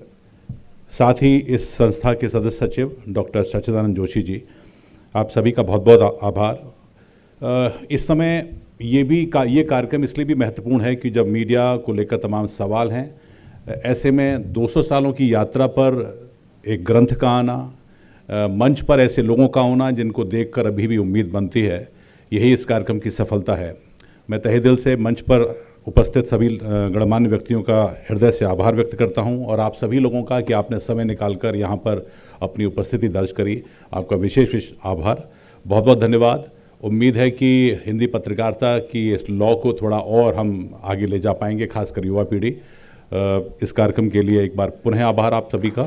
साथ ही इस संस्था के सदस्य सचिव डॉक्टर सच्चिदानंद जोशी जी, आप सभी का बहुत बहुत आभार। इस समय ये कार्यक्रम इसलिए भी महत्वपूर्ण है कि जब मीडिया को लेकर तमाम सवाल हैं, ऐसे में 200 सालों की यात्रा पर एक ग्रंथ का आना, मंच पर ऐसे लोगों का होना जिनको देखकर अभी भी उम्मीद बनती है, यही इस कार्यक्रम की सफलता है। मैं तहे दिल से मंच पर उपस्थित सभी गणमान्य व्यक्तियों का हृदय से आभार व्यक्त करता हूं और आप सभी लोगों का कि आपने समय निकालकर यहां पर अपनी उपस्थिति दर्ज करी। आपका विशेष आभार, बहुत बहुत धन्यवाद। उम्मीद है कि हिंदी पत्रकारिता की इस लॉ को थोड़ा और हम आगे ले जा पाएंगे, खासकर युवा पीढ़ी। इस कार्यक्रम के लिए एक बार पुनः आभार आप सभी का।